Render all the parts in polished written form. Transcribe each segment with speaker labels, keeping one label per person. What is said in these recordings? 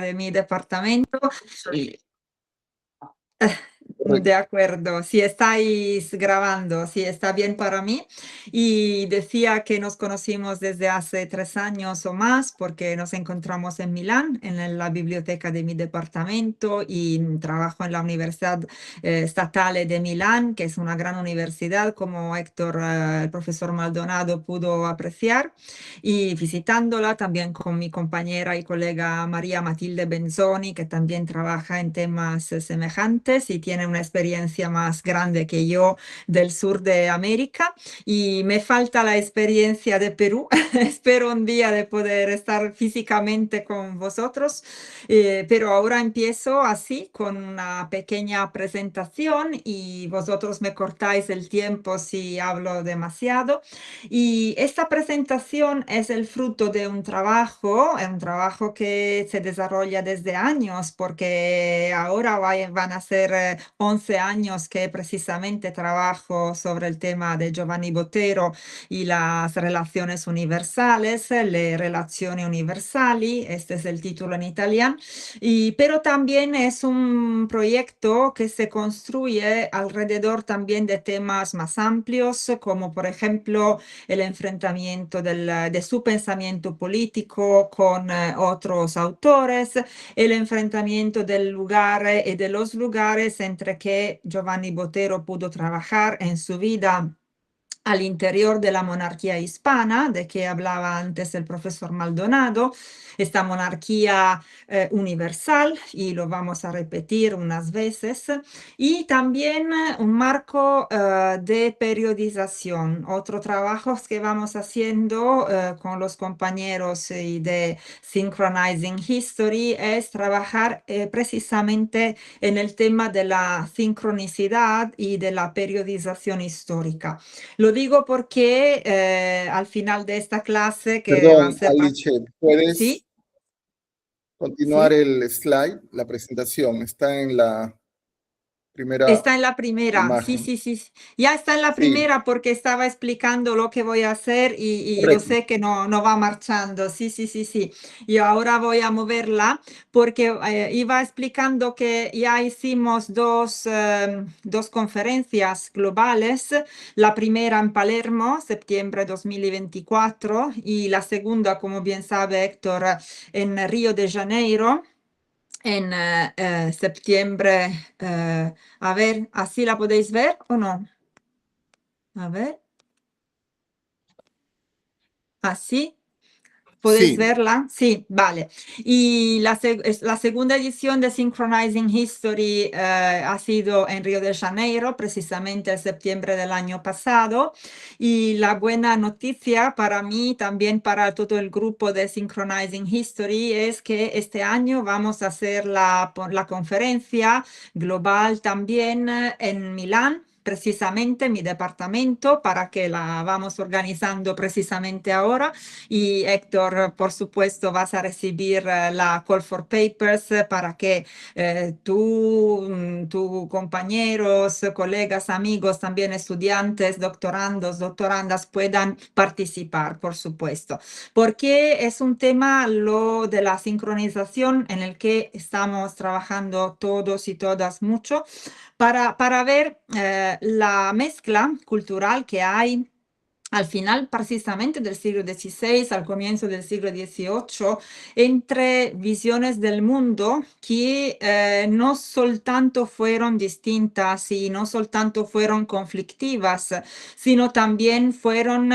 Speaker 1: de mi departamento. Y,
Speaker 2: Correcto.
Speaker 1: de acuerdo, si estáis grabando, si está bien para mí. Y decía que nos conocimos desde hace 3 años o más porque nos encontramos en Milán, en la biblioteca de mi departamento y trabajo en la Universidad Statale de Milán, que es una gran universidad, como Héctor, el profesor Maldonado, pudo apreciar. Y visitándola también con mi compañera y colega María Matilde Benzoni, que también trabaja en temas semejantes y tiene una experiencia más grande que yo del sur de América. Y me falta la experiencia de Perú. Espero un día de poder estar físicamente con vosotros, pero ahora empiezo así con una pequeña presentación y vosotros me cortáis el tiempo si hablo demasiado. Y esta presentación es el fruto de un trabajo que se desarrolla desde años, porque ahora van a ser 11 años que precisamente trabajo sobre el tema de Giovanni Botero y las relaciones universales, le relazioni universali, este es el título en italiano, pero también es un proyecto que se construye alrededor también de temas más amplios, como por ejemplo el enfrentamiento de su pensamiento político con otros autores, el enfrentamiento del lugar y de los lugares entre que Giovanni Botero pudo trabajar en su vida al interior de la monarquía hispana, de que hablaba antes el profesor Maldonado, esta monarquía universal, y lo vamos a repetir unas veces, y también un marco de periodización, otro trabajo que vamos haciendo con los compañeros de Synchronizing History es trabajar precisamente en el tema de la sincronicidad y de la periodización histórica. Lo digo porque al final de esta clase que va a
Speaker 2: Perdón,
Speaker 1: ser...
Speaker 2: Alice,
Speaker 1: ¿Sí?
Speaker 2: ¿puedes continuar
Speaker 1: ¿Sí?
Speaker 2: el slide? La presentación está en la primera
Speaker 1: Está en la primera, sí,
Speaker 2: imagen.
Speaker 1: sí, sí, sí. Ya está en la
Speaker 2: Sí,
Speaker 1: primera porque estaba explicando lo que voy a hacer y yo
Speaker 2: correcto.
Speaker 1: sé que no va marchando, sí, sí, sí, sí. Y ahora voy a moverla porque iba explicando que ya hicimos dos conferencias globales, la primera en Palermo, septiembre 2024, y la segunda, como bien sabe Héctor, en Río de Janeiro en septiembre. A ver, ¿así la podéis ver o no? A ver, ¿así? ¿Podéis
Speaker 2: Sí,
Speaker 1: verla? Sí, vale. Y la segunda edición de Synchronizing History ha sido en Río de Janeiro, precisamente en septiembre del año pasado. Y la buena noticia para mí, también para todo el grupo de Synchronizing History, es que este año vamos a hacer la conferencia global también en Milán, precisamente mi departamento, para que la vamos organizando precisamente ahora. Y Héctor, por supuesto, vas a recibir la Call for Papers para que tú, tus compañeros, colegas, amigos, también estudiantes, doctorandos, doctorandas puedan participar, por supuesto. Porque es un tema, lo de la sincronización, en el que estamos trabajando todos y todas mucho para ver la mezcla cultural que hay al final precisamente del siglo XVI, al comienzo del siglo XVIII, entre visiones del mundo que no soltanto fueron distintas y no soltanto fueron conflictivas, sino también fueron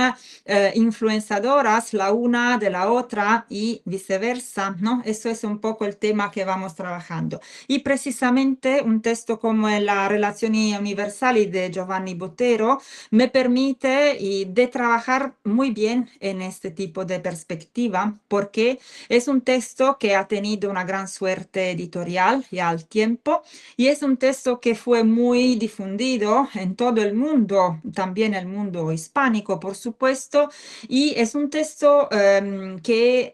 Speaker 1: influenciadoras la una de la otra y viceversa, ¿no? Eso es un poco el tema que vamos trabajando. Y precisamente un texto como la Relazioni Universali de Giovanni Botero me permite de trabajar muy bien en este tipo de perspectiva, porque es un texto que ha tenido una gran suerte editorial ya al tiempo, y es un texto que fue muy difundido en todo el mundo, también el mundo hispánico, por supuesto, y es un texto que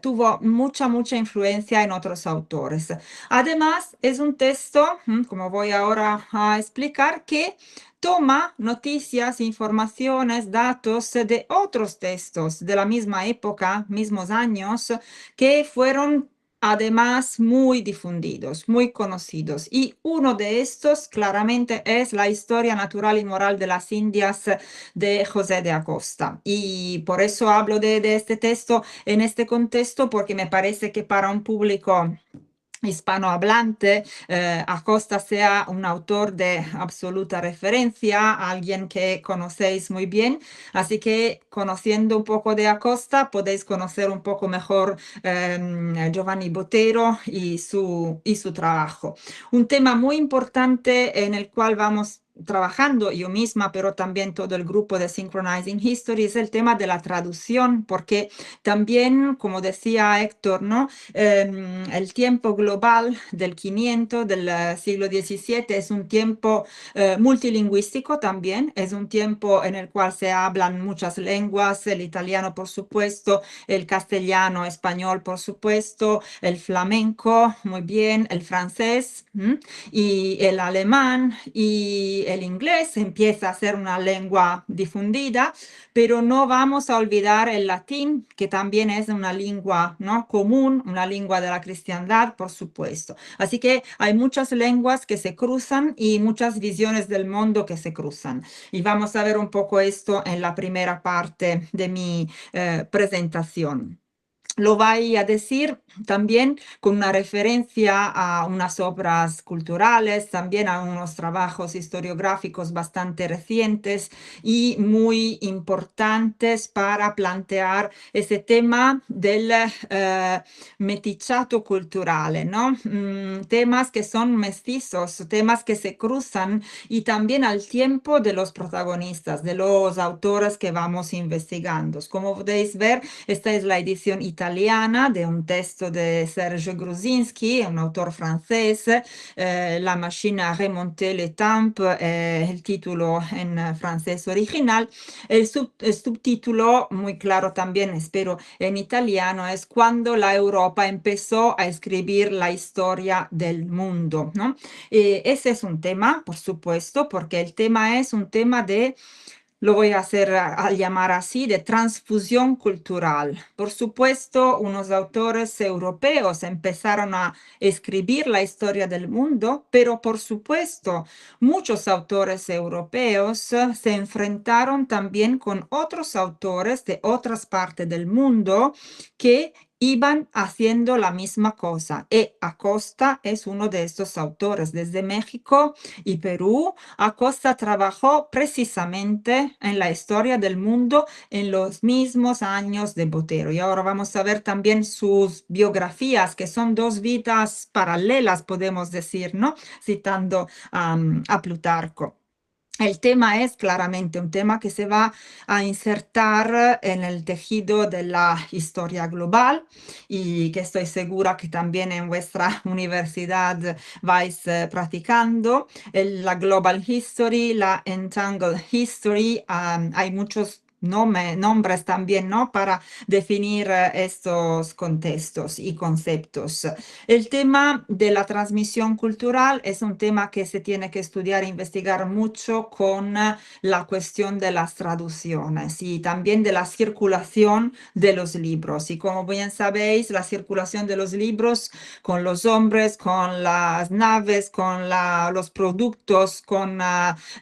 Speaker 1: tuvo mucha influencia en otros autores. Además, es un texto, como voy ahora a explicar, que toma noticias, informaciones, datos de otros textos de la misma época, mismos años, que fueron además muy difundidos, muy conocidos. Y uno de estos claramente es la historia natural y moral de las Indias de José de Acosta. Y por eso hablo de este texto en este contexto, porque me parece que para un público hispanohablante, Acosta sea un autor de absoluta referencia, alguien que conocéis muy bien, así que conociendo un poco de Acosta podéis conocer un poco mejor Giovanni Botero y su trabajo. Un tema muy importante en el cual vamos trabajando yo misma, pero también todo el grupo de Synchronizing History, es el tema de la traducción, porque también, como decía Héctor, ¿no? El tiempo global del 500 del siglo XVII es un tiempo multilingüístico también, es un tiempo en el cual se hablan muchas lenguas, el italiano por supuesto, el castellano, español por supuesto, el flamenco, muy bien, el francés y el alemán y el inglés empieza a ser una lengua difundida, pero no vamos a olvidar el latín, que también es una lengua, ¿no? común, una lengua de la cristiandad, por supuesto. Así que hay muchas lenguas que se cruzan y muchas visiones del mundo que se cruzan. Y vamos a ver un poco esto en la primera parte de mi presentación. Lo voy a decir también con una referencia a unas obras culturales, también a unos trabajos historiográficos bastante recientes y muy importantes para plantear ese tema del metichato culturale, ¿no? Temas que son mestizos, temas que se cruzan y también al tiempo de los protagonistas, de los autores que vamos investigando. Como podéis ver, esta es la edición italiana de un texto de Serge Grusinski, un autor francés, La machine a remonter le temps, el título en francés original. El subtítulo, muy claro también, espero en italiano, es Cuando la Europa empezó a escribir la historia del mundo, ¿no? Ese es un tema, por supuesto, porque el tema es un tema de lo voy a hacer a llamar así, de transfusión cultural. Por supuesto, unos autores europeos empezaron a escribir la historia del mundo, pero por supuesto, muchos autores europeos se enfrentaron también con otros autores de otras partes del mundo que iban haciendo la misma cosa. Y Acosta es uno de estos autores. Desde México y Perú, Acosta trabajó precisamente en la historia del mundo en los mismos años de Botero. Y ahora vamos a ver también sus biografías, que son dos vidas paralelas, podemos decir, ¿no? Citando a Plutarco. El tema es claramente un tema que se va a insertar en el tejido de la historia global y que estoy segura que también en vuestra universidad vais practicando. La Global History, la Entangled History, hay muchos nombres también, ¿no? Para definir estos contextos y conceptos. El tema de la transmisión cultural es un tema que se tiene que estudiar e investigar mucho con la cuestión de las traducciones y también de la circulación de los libros. Y como bien sabéis, la circulación de los libros con los hombres, con las naves, con los productos, con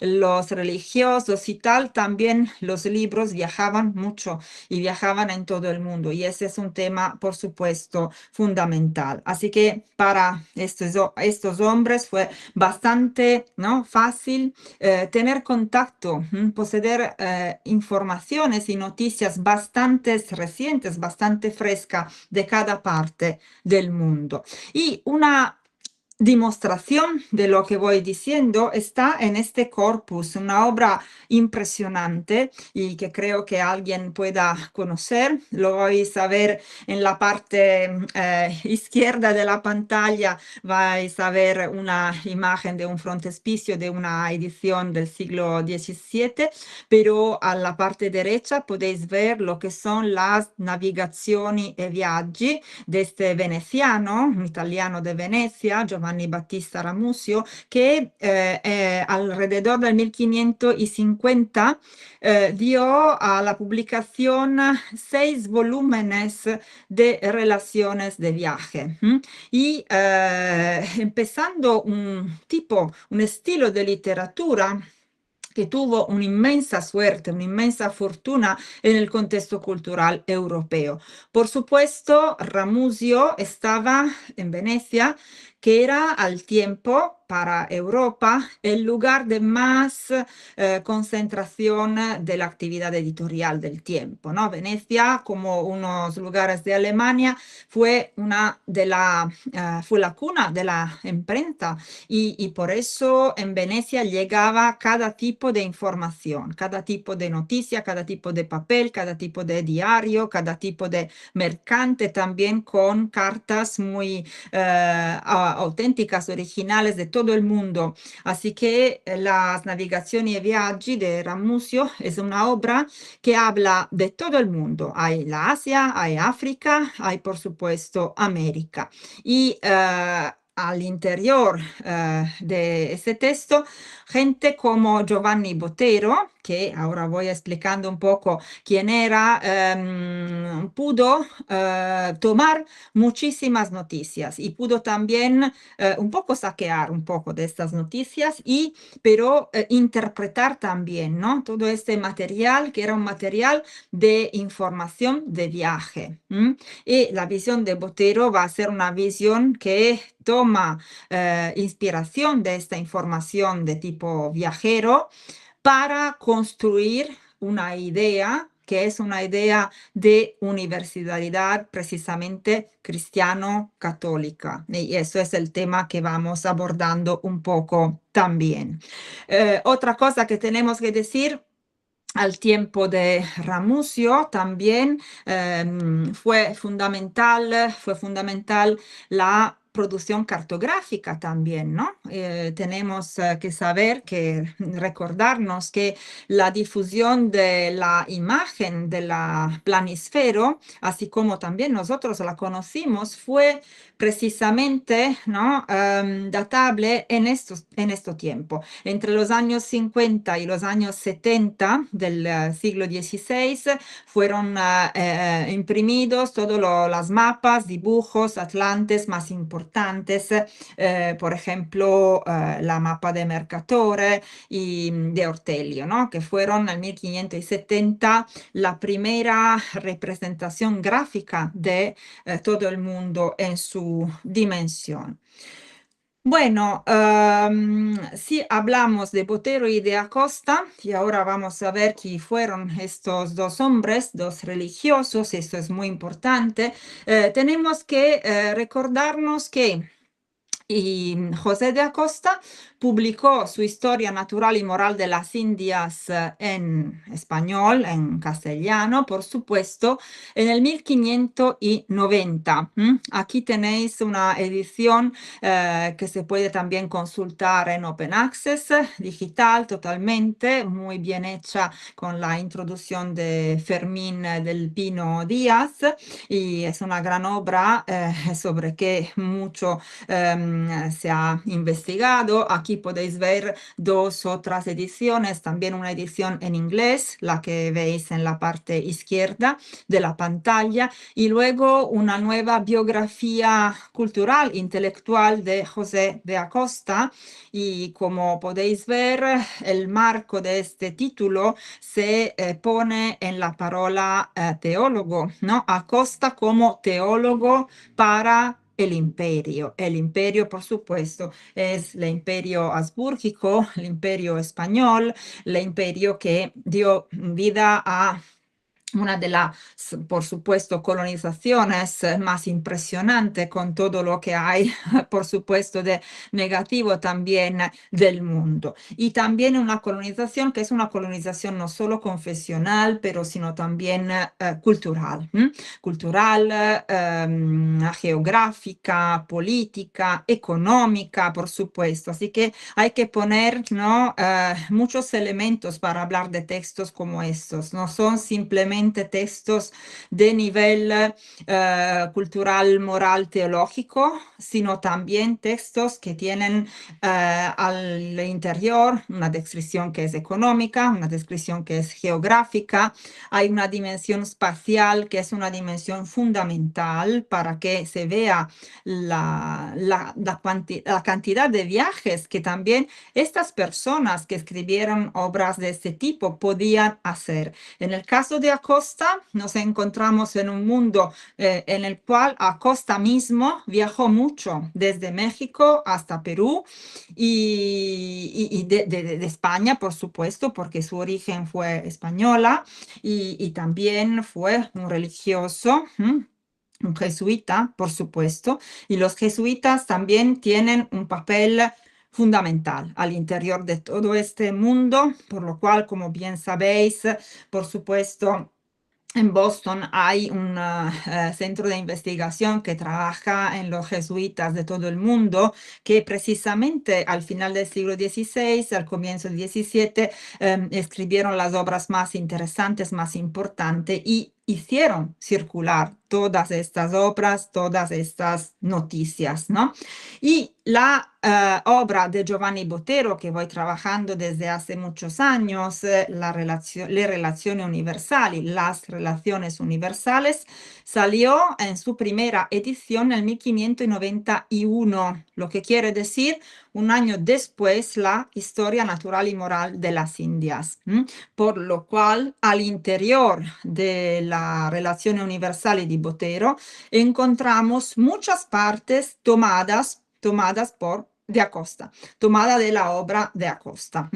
Speaker 1: los religiosos y tal, también los libros viajaban mucho y viajaban en todo el mundo. Y ese es un tema, por supuesto, fundamental. Así que para estos hombres fue bastante, ¿no? fácil tener contacto, poseer informaciones y noticias bastante recientes, bastante frescas de cada parte del mundo. Y una demostración de lo que voy diciendo está en este corpus, una obra impresionante y que creo que alguien pueda conocer. Lo vais a ver en la parte izquierda de la pantalla, vais a ver una imagen de un frontispicio de una edición del siglo XVII, pero a la parte derecha podéis ver lo que son las navigazioni e viaggi de este veneciano, un italiano de Venecia, Giovanni Giovanni Battista Ramusio, que alrededor del 1550 dio a la publicación 6 volúmenes de relaciones de viaje. Y empezando un estilo de literatura que tuvo una inmensa suerte, una inmensa fortuna en el contexto cultural europeo. Por supuesto, Ramusio estaba en Venecia, que era al tiempo para Europa el lugar de más concentración de la actividad editorial del tiempo, ¿no? Venecia, como unos lugares de Alemania, fue fue la cuna de la imprenta y por eso en Venecia llegaba cada tipo de información, cada tipo de noticia, cada tipo de papel, cada tipo de diario, cada tipo de mercante, también con cartas muy auténticas, originales de todo el mundo. Así que las navigaciones y viaggi de Ramusio es una obra que habla de todo el mundo. Hay la Asia, hay África, hay por supuesto América. Y al interior de ese texto, gente como Giovanni Botero, que ahora voy explicando un poco quién era, pudo tomar muchísimas noticias y pudo también un poco saquear un poco de estas noticias, pero interpretar también, ¿no? Todo este material, que era un material de información de viaje. Y la visión de Botero va a ser una visión que toma inspiración de esta información de tipo viajero para construir una idea que es una idea de universalidad precisamente cristiano-católica. Y eso es el tema que vamos abordando un poco también. Otra cosa que tenemos que decir al tiempo de Ramusio también fue fundamental la producción cartográfica también, ¿no? Tenemos que recordarnos que la difusión de la imagen de la planisfero, así como también nosotros la conocimos, fue precisamente, ¿no? Datable en estos tiempos. Entre los años 50 y los años 70 del siglo XVI fueron imprimidos todos los mapas, dibujos atlantes más importantes, por ejemplo, la mapa de Mercatore y de Ortelio, ¿no? Que fueron en 1570 la primera representación gráfica de todo el mundo en su dimensión. Bueno, si hablamos de Botero y de Acosta, y ahora vamos a ver quién fueron estos dos hombres, dos religiosos, esto es muy importante, tenemos que recordarnos que José de Acosta publicó su Historia Natural y Moral de las Indias en español, en castellano, por supuesto, en el 1590. Aquí tenéis una edición que se puede también consultar en Open Access, digital totalmente, muy bien hecha con la introducción de Fermín del Pino Díaz, y es una gran obra sobre que mucho se ha investigado. Aquí podéis ver dos otras ediciones, también una edición en inglés, la que veis en la parte izquierda de la pantalla, y luego una nueva biografía cultural, intelectual de José de Acosta. Y como podéis ver, el marco de este título se pone en la palabra teólogo, ¿no? Acosta como teólogo para el imperio. El imperio, por supuesto, es el imperio habsbúrgico, el imperio español, el imperio que dio vida a una de las, por supuesto, colonizaciones más impresionantes con todo lo que hay, por supuesto, de negativo también del mundo. Y también una colonización que es una colonización no solo confesional, pero sino también cultural. Cultural, geográfica, política, económica, por supuesto. Así que hay que poner, ¿no? Muchos elementos para hablar de textos como estos. No son simplemente solamente textos de nivel cultural, moral, teológico, sino también textos que tienen al interior una descripción que es económica, una descripción que es geográfica, hay una dimensión espacial que es una dimensión fundamental para que se vea la cantidad de viajes que también estas personas que escribieron obras de este tipo podían hacer. En el caso de Acosta, nos encontramos en un mundo en el cual Acosta mismo viajó mucho, desde México hasta Perú y de España, por supuesto, porque su origen fue española y también fue un religioso. Un jesuita, por supuesto, y los jesuitas también tienen un papel fundamental al interior de todo este mundo, por lo cual, como bien sabéis, por supuesto, en Boston hay un centro de investigación que trabaja en los jesuitas de todo el mundo, que precisamente al final del siglo XVI, al comienzo del XVII, escribieron las obras más interesantes, más importantes y hicieron circular todas estas obras, todas estas noticias, ¿no? Y la obra de Giovanni Botero, que voy trabajando desde hace muchos años, le relaciones universales, las relaciones universales, salió en su primera edición en 1591, lo que quiere decir un año después la historia natural y moral de las Indias. Por lo cual al interior de la relazione universale di Botero encontramos muchas partes tomadas por de Acosta, tomada de la obra de Acosta.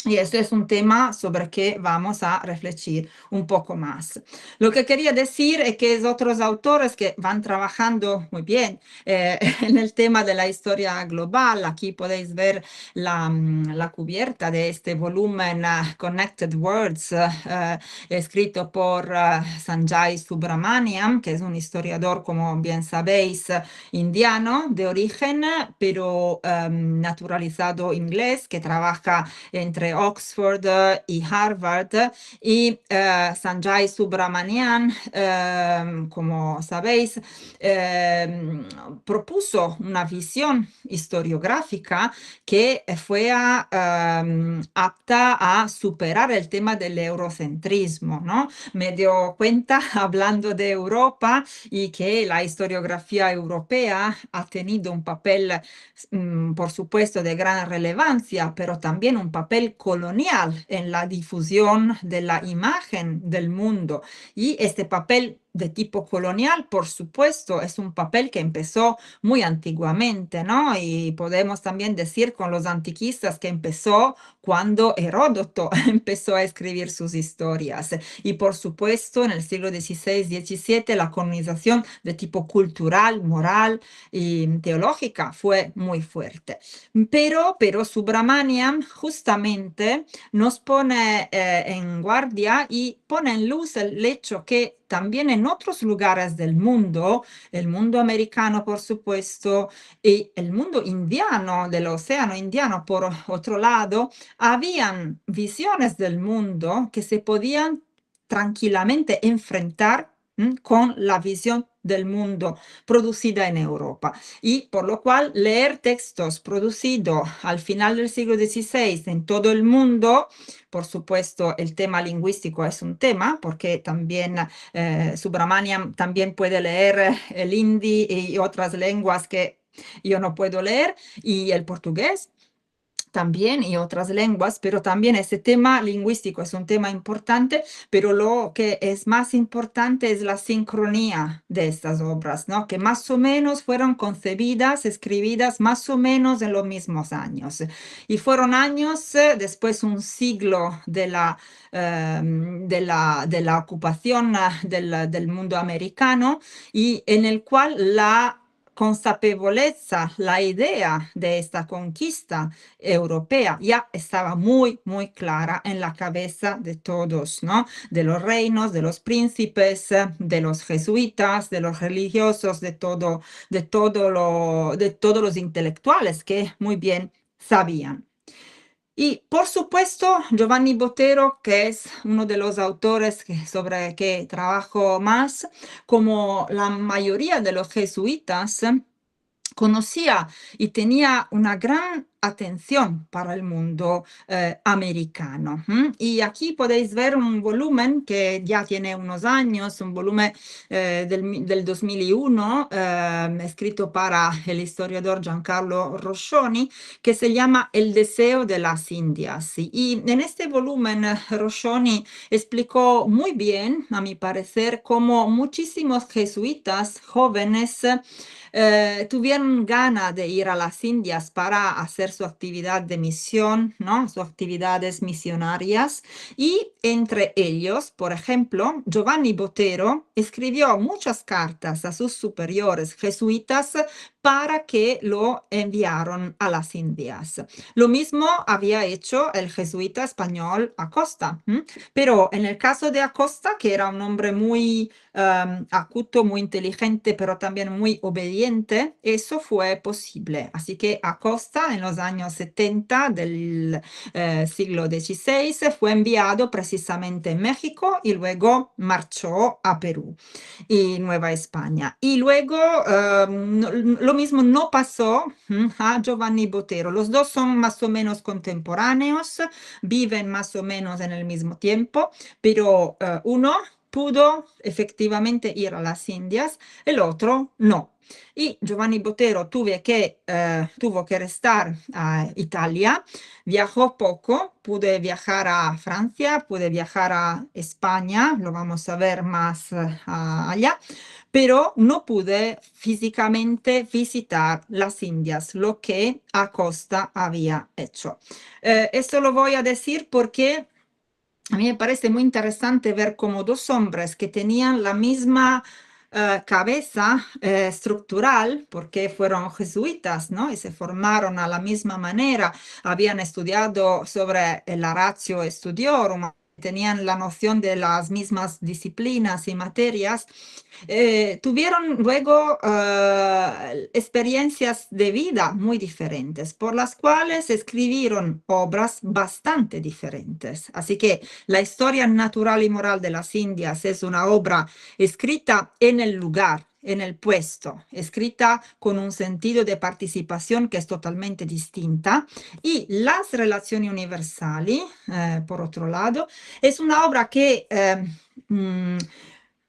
Speaker 1: Y eso es un tema sobre que vamos a reflexionar un poco más. Lo que quería decir es que otros autores que van trabajando muy bien en el tema de la historia global, aquí podéis ver la cubierta de este volumen Connected Words, escrito por Sanjay Subramanian, que es un historiador, como bien sabéis, indiano de origen, pero naturalizado inglés, que trabaja entre Oxford y Harvard, y Sanjay Subramanian, como sabéis, propuso una visión historiográfica que fue apta a superar el tema del eurocentrismo, ¿no? Me dio cuenta, hablando de Europa, y que la historiografía europea ha tenido un papel, por supuesto, de gran relevancia, pero también un papel colonial en la difusión de la imagen del mundo. Y este papel de tipo colonial, por supuesto, es un papel que empezó muy antiguamente, ¿no? Y podemos también decir con los antiquistas que empezó cuando Heródoto empezó a escribir sus historias. Y por supuesto, en el siglo XVI-XVII, la colonización de tipo cultural, moral y teológica fue muy fuerte. Pero Subramanian justamente nos pone en guardia y pone en luz el hecho que también en otros lugares del mundo, el mundo americano, por supuesto, y el mundo indiano, del océano indiano, por otro lado, habían visiones del mundo que se podían tranquilamente enfrentar con la visión del mundo producida en Europa. Y por lo cual leer textos producidos al final del siglo XVI en todo el mundo, por supuesto el tema lingüístico es un tema, porque también Subramanian también puede leer el hindi y otras lenguas que yo no puedo leer, y el portugués también y otras lenguas, pero también ese tema lingüístico es un tema importante, pero lo que es más importante es la sincronía de estas obras, ¿no? Que más o menos fueron concebidas, escribidas más o menos en los mismos años. Y fueron años, después un siglo de la ocupación del mundo americano, y en el cual la consapevolezza, la idea de esta conquista europea ya estaba muy, muy clara en la cabeza de todos, ¿no? De los reinos, de los príncipes, de los jesuitas, de los religiosos, de todos los intelectuales que muy bien sabían. Y por supuesto, Giovanni Botero, que es uno de los autores sobre que trabajo más, como la mayoría de los jesuitas, conocía y tenía una gran atención para el mundo americano. Y aquí podéis ver un volumen que ya tiene unos años, un volumen del 2001, escrito para el historiador Giancarlo Roscioni, que se llama El deseo de las Indias. Y en este volumen Roscioni explicó muy bien, a mi parecer, cómo muchísimos jesuitas jóvenes tuvieron ganas de ir a las Indias para hacer su actividad de misión, ¿no? Sus actividades misionarias. Y entre ellos, por ejemplo, Giovanni Botero escribió muchas cartas a sus superiores jesuitas para que lo enviaron a las Indias. Lo mismo había hecho el jesuita español Acosta, pero en el caso de Acosta, que era un hombre muy acuto, muy inteligente, pero también muy obediente, eso fue posible. Así que Acosta en los años 70 del siglo XVI fue enviado precisamente en México y luego marchó a Perú y Nueva España. Y luego lo mismo no pasó a Giovanni Botero. Los dos son más o menos contemporáneos, viven más o menos en el mismo tiempo, pero uno pudo efectivamente ir a las Indias, el otro no. Y Giovanni Botero tuvo que restar a Italia, viajó poco, pude viajar a Francia, pude viajar a España, lo vamos a ver más allá, pero no pude físicamente visitar las Indias, lo que Acosta había hecho. Esto lo voy a decir porque a mí me parece muy interesante ver cómo dos hombres que tenían la misma cabeza estructural, porque fueron jesuitas, ¿no? Y se formaron a la misma manera, habían estudiado sobre la ratio studiorum, tenían la noción de las mismas disciplinas y materias, tuvieron luego experiencias de vida muy diferentes, por las cuales escribieron obras bastante diferentes. Así que la historia natural y moral de las Indias es una obra escrita en el lugar, en el puesto, escrita con un sentido de participación que es totalmente distinta. Y las relaciones universales, por otro lado, es una obra que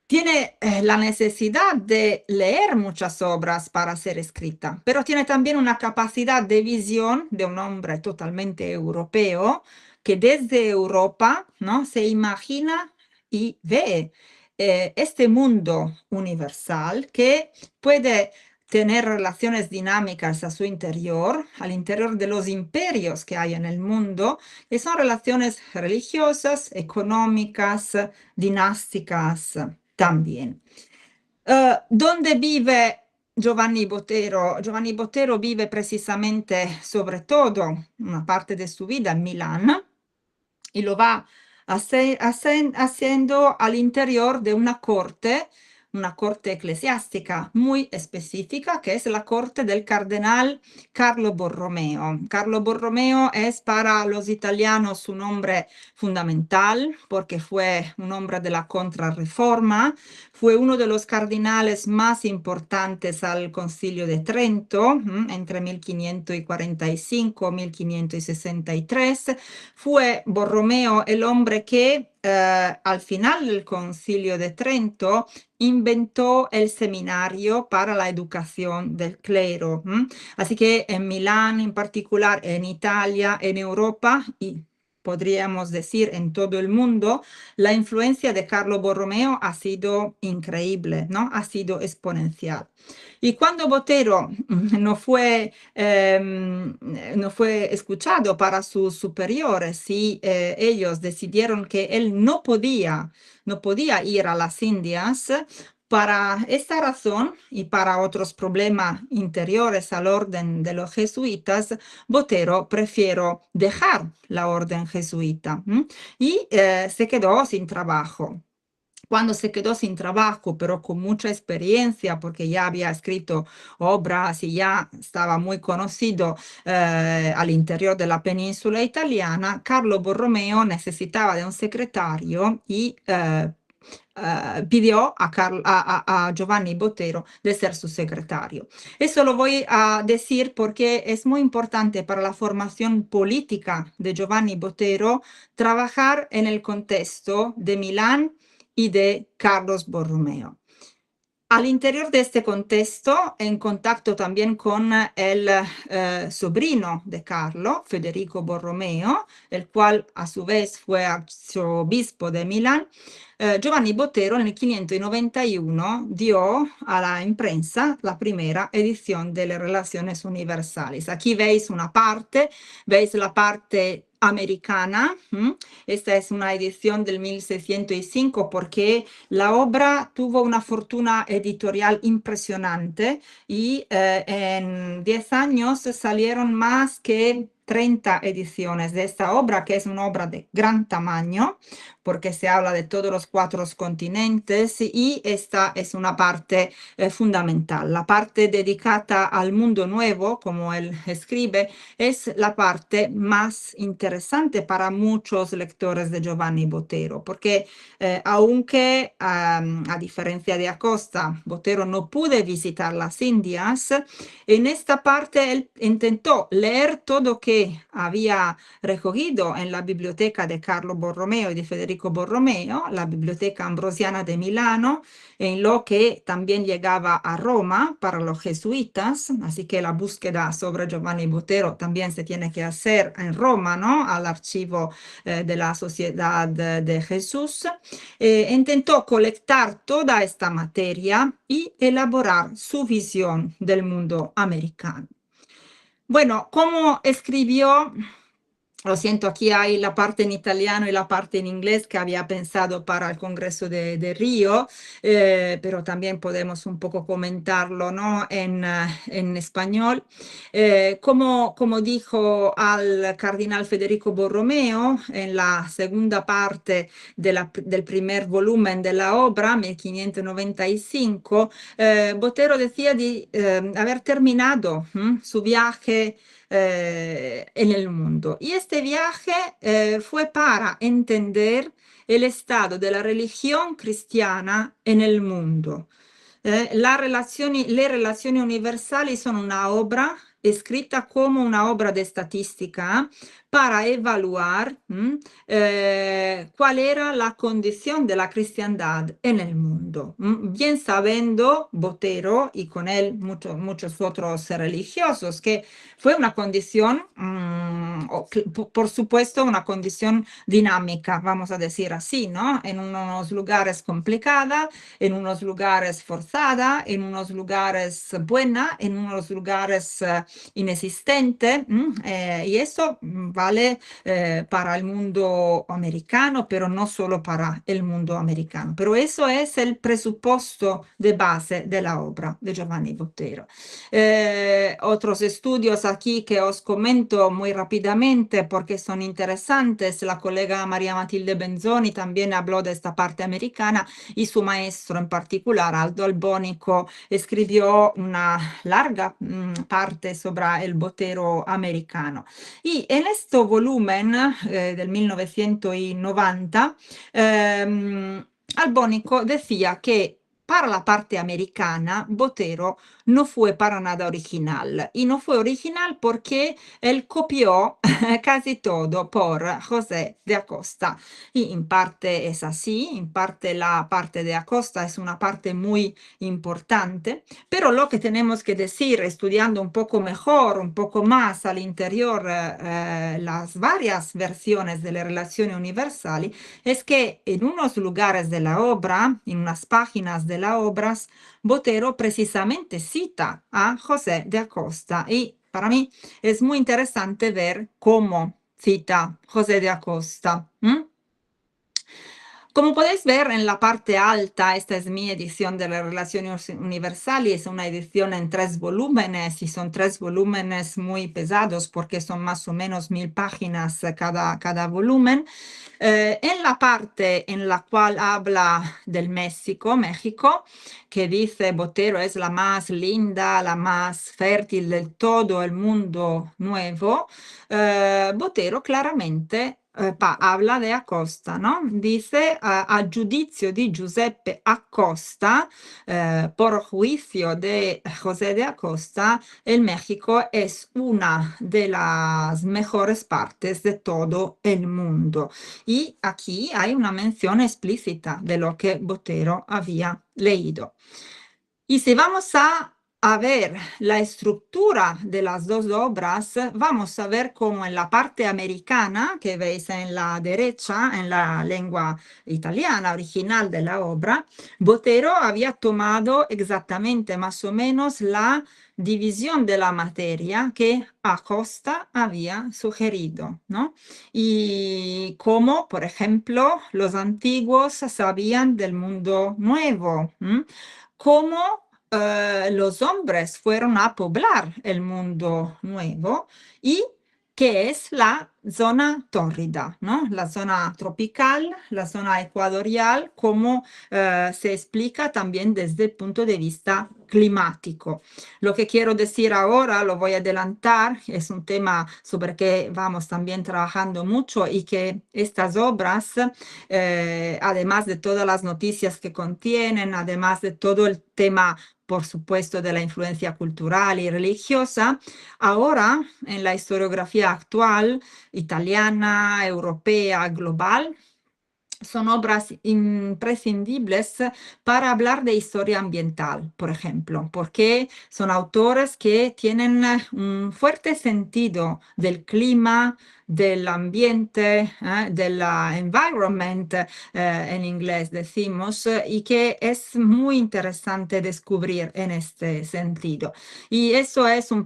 Speaker 1: tiene la necesidad de leer muchas obras para ser escrita, pero tiene también una capacidad de visión de un hombre totalmente europeo que desde Europa, ¿no? Se imagina y ve este mundo universal que puede tener relaciones dinámicas a su interior, al interior de los imperios que hay en el mundo, que son relaciones religiosas, económicas, dinásticas también. ¿Dónde vive Giovanni Botero? Giovanni Botero vive precisamente, sobre todo, una parte de su vida en Milán y lo va haciendo al interior de una corte eclesiástica muy específica, que es la corte del cardenal Carlo Borromeo. Carlo Borromeo es para los italianos un hombre fundamental porque fue un hombre de la Contrarreforma, fue uno de los cardinales más importantes al Concilio de Trento entre 1545 y 1563. Fue Borromeo el hombre que al final del Concilio de Trento inventó el seminario para la educación del clero. Así que en Milán en particular, en Italia, en Europa y podríamos decir en todo el mundo, la influencia de Carlo Borromeo ha sido increíble, ¿no? Ha sido exponencial. Y cuando Botero no fue escuchado para sus superiores y ellos decidieron que él no podía ir a las Indias, para esta razón y para otros problemas interiores al orden de los jesuitas, Botero prefirió dejar la orden jesuita y se quedó sin trabajo. cuando se quedó sin trabajo, pero con mucha experiencia, porque ya había escrito obras y ya estaba muy conocido al interior de la península italiana, Carlo Borromeo necesitaba de un secretario y pidió a Giovanni Botero de ser su secretario. Eso lo voy a decir porque es muy importante para la formación política de Giovanni Botero trabajar en el contexto de Milán y de Carlos Borromeo. Al interior de este contexto, en contacto también con el sobrino de Carlo, Federico Borromeo, el cual a su vez fue arzobispo de Milán, Giovanni Botero en el 591 dio a la imprensa la primera edición de las Relaciones Universales. Aquí veis una parte, veis la parte americana. Esta es una edición del 1605 porque la obra tuvo una fortuna editorial impresionante y en 10 años salieron más que 30 ediciones de esta obra, que es una obra de gran tamaño, porque se habla de todos los 4 continentes y esta es una parte fundamental. La parte dedicada al mundo nuevo, como él escribe, es la parte más interesante para muchos lectores de Giovanni Botero, porque aunque a diferencia de Acosta, Botero no pudo visitar las Indias, en esta parte él intentó leer todo que había recogido en la biblioteca de Carlo Borromeo y de Federico Borromeo, la biblioteca ambrosiana de Milano, en lo que también llegaba a Roma para los jesuitas, así que la búsqueda sobre Giovanni Botero también se tiene que hacer en Roma, ¿no? Al archivo de la Sociedad de Jesús. Intentó colectar toda esta materia y elaborar su visión del mundo americano. Bueno, ¿cómo escribió? Lo siento, aquí hay la parte en italiano y la parte en inglés que había pensado para el Congreso de Río, pero también podemos un poco comentarlo, ¿no? En español. Como dijo al cardenal Federico Borromeo en la segunda parte del primer volumen de la obra, 1595, Botero decía de haber terminado su viaje en el mundo. Y este viaje fue para entender el estado de la religión cristiana en el mundo. Le relazioni universali sono una obra escrita como una obra de estadística para evaluar cuál era la condición de la cristiandad en el mundo. Bien sabiendo Botero y con él muchos otros religiosos que fue una condición, por supuesto, una condición dinámica, vamos a decir así, ¿no? En unos lugares complicada, en unos lugares forzada, en unos lugares buena, en unos lugares inexistente, y eso vale para el mundo americano, pero no solo para el mundo americano. Pero eso es el presupuesto de base de la obra de Giovanni Botero. Otros estudios aquí que os comento muy rápidamente porque son interesantes. La colega María Matilde Benzoni también habló de esta parte americana y su maestro en particular, Aldo Albónico, escribió una larga parte sobre el Botero americano. Y en este volumen del 1990, Albónico decía que para la parte americana, Botero no fue para nada original. Y no fue original porque él copió casi todo por José de Acosta. Y en parte es así, en parte la parte de Acosta es una parte muy importante, pero lo que tenemos que decir, estudiando un poco mejor, un poco más al interior las varias versiones de las relaciones universales, es que en unos lugares de la obra, en unas páginas de la obra, Botero precisamente cita a José de Acosta y para mí es muy interesante ver cómo cita José de Acosta. Como podéis ver en la parte alta, esta es mi edición de las Relaciones Universales, es una edición en 3 volúmenes y son 3 volúmenes muy pesados porque son más o menos 1000 páginas cada volumen. En la parte en la cual habla del México, que dice Botero es la más linda, la más fértil de todo el mundo nuevo, Botero claramente habla de Acosta, ¿no? Dice, a giudizio di Giuseppe Acosta, por juicio de José de Acosta, el México es una de las mejores partes de todo el mundo. Y aquí hay una mención explícita de lo que Botero había leído. Y si vamos a ver la estructura de las dos obras, vamos a ver cómo en la parte americana, que veis en la derecha, en la lengua italiana original de la obra, Botero había tomado exactamente más o menos la división de la materia que Acosta había sugerido, ¿no? Y como, por ejemplo, los antiguos sabían del mundo nuevo, cómo los hombres fueron a poblar el mundo nuevo y que es la zona tórrida, ¿no? La zona tropical, la zona ecuatorial, como se explica también desde el punto de vista climático. Lo que quiero decir ahora, lo voy a adelantar, es un tema sobre que vamos también trabajando mucho y que estas obras, además de todas las noticias que contienen, además de todo el tema, por supuesto, de la influencia cultural y religiosa, ahora en la historiografía actual, italiana, europea, global, son obras imprescindibles para hablar de historia ambiental, por ejemplo, porque son autores que tienen un fuerte sentido del clima, del ambiente, del environment, en inglés decimos, y que es muy interesante descubrir en este sentido. Y eso es una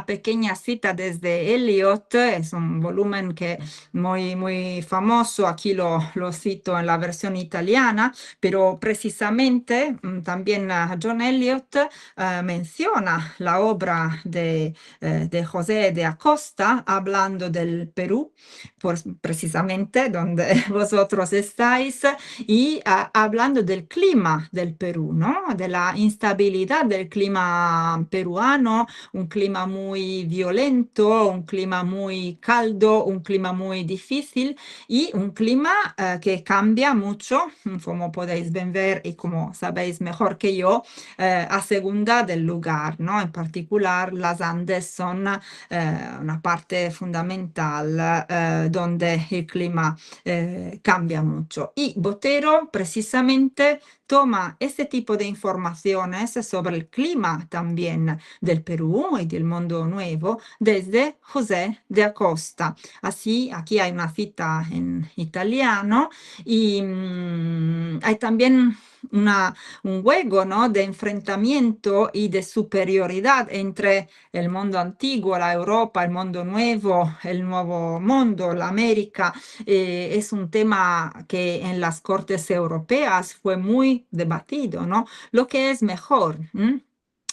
Speaker 1: pequeña cita desde Eliot, es un volumen que muy famoso, aquí lo cito en la versión italiana, pero precisamente también John Eliot menciona la obra de José de Acosta hablando del Perú, precisamente donde vosotros estáis, y hablando del clima del Perú, ¿no? De la instabilidad del clima peruano, un clima muy violento, un clima muy caldo, un clima muy difícil y un clima que cambia mucho, como podéis ver y como sabéis mejor que yo, a segunda del lugar, ¿no? En particular, las Andes son una parte fundamental donde el clima cambia mucho. Y Botero precisamente toma este tipo de informaciones sobre el clima también del Perú y del mundo nuevo desde José de Acosta. Así, aquí hay una cita en italiano y hay también un juego, ¿no? De enfrentamiento y de superioridad entre el mundo antiguo, la Europa, el mundo nuevo, el nuevo mundo, la América. Es un tema que en las cortes europeas fue muy debatido, ¿no? Lo que es mejor.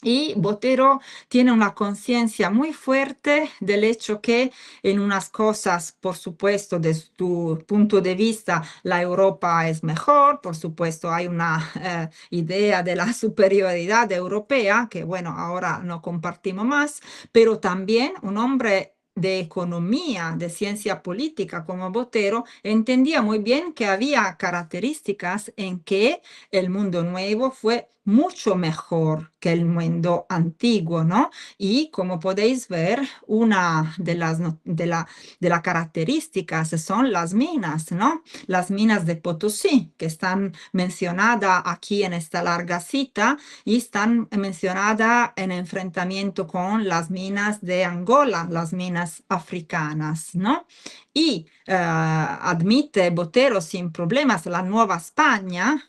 Speaker 1: Y Botero tiene una conciencia muy fuerte del hecho que en unas cosas, por supuesto, desde tu punto de vista, la Europa es mejor, por supuesto, hay una idea de la superioridad europea, que bueno, ahora no compartimos más, pero también un hombre de economía, de ciencia política como Botero, entendía muy bien que había características en que el mundo nuevo fue mucho mejor que el mundo antiguo, ¿no? Y como podéis ver, una de las características son las minas, ¿no? Las minas de Potosí, que están mencionadas aquí en esta larga cita y están mencionadas en enfrentamiento con las minas de Angola, las minas africanas, ¿no? Y admite Botero sin problemas la Nueva España,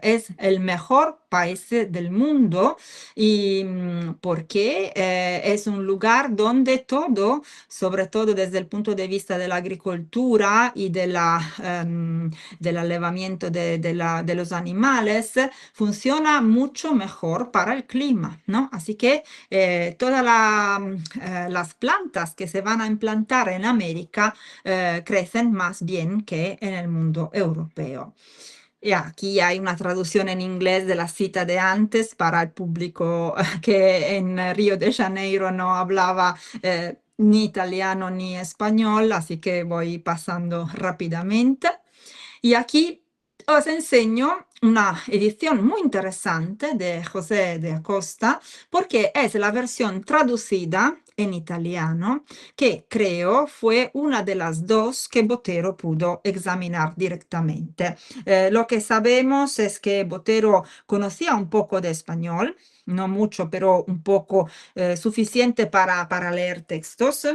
Speaker 1: es el mejor país del mundo y porque es un lugar donde todo, sobre todo desde el punto de vista de la agricultura y del alevamiento de los animales, funciona mucho mejor para el clima, ¿no? Así que todas las plantas que se van a implantar en América crecen más bien que en el mundo europeo. Y aquí hay una traducción en inglés de la cita de antes para el público que en Río de Janeiro no hablaba ni italiano ni español, así que voy pasando rápidamente. Y aquí os enseño una edición muy interesante de José de Acosta, porque es la versión traducida en italiano, que creo fue una de las dos que Botero pudo examinar directamente. Lo que sabemos es que Botero conocía un poco de español, no mucho, pero un poco suficiente para leer textos.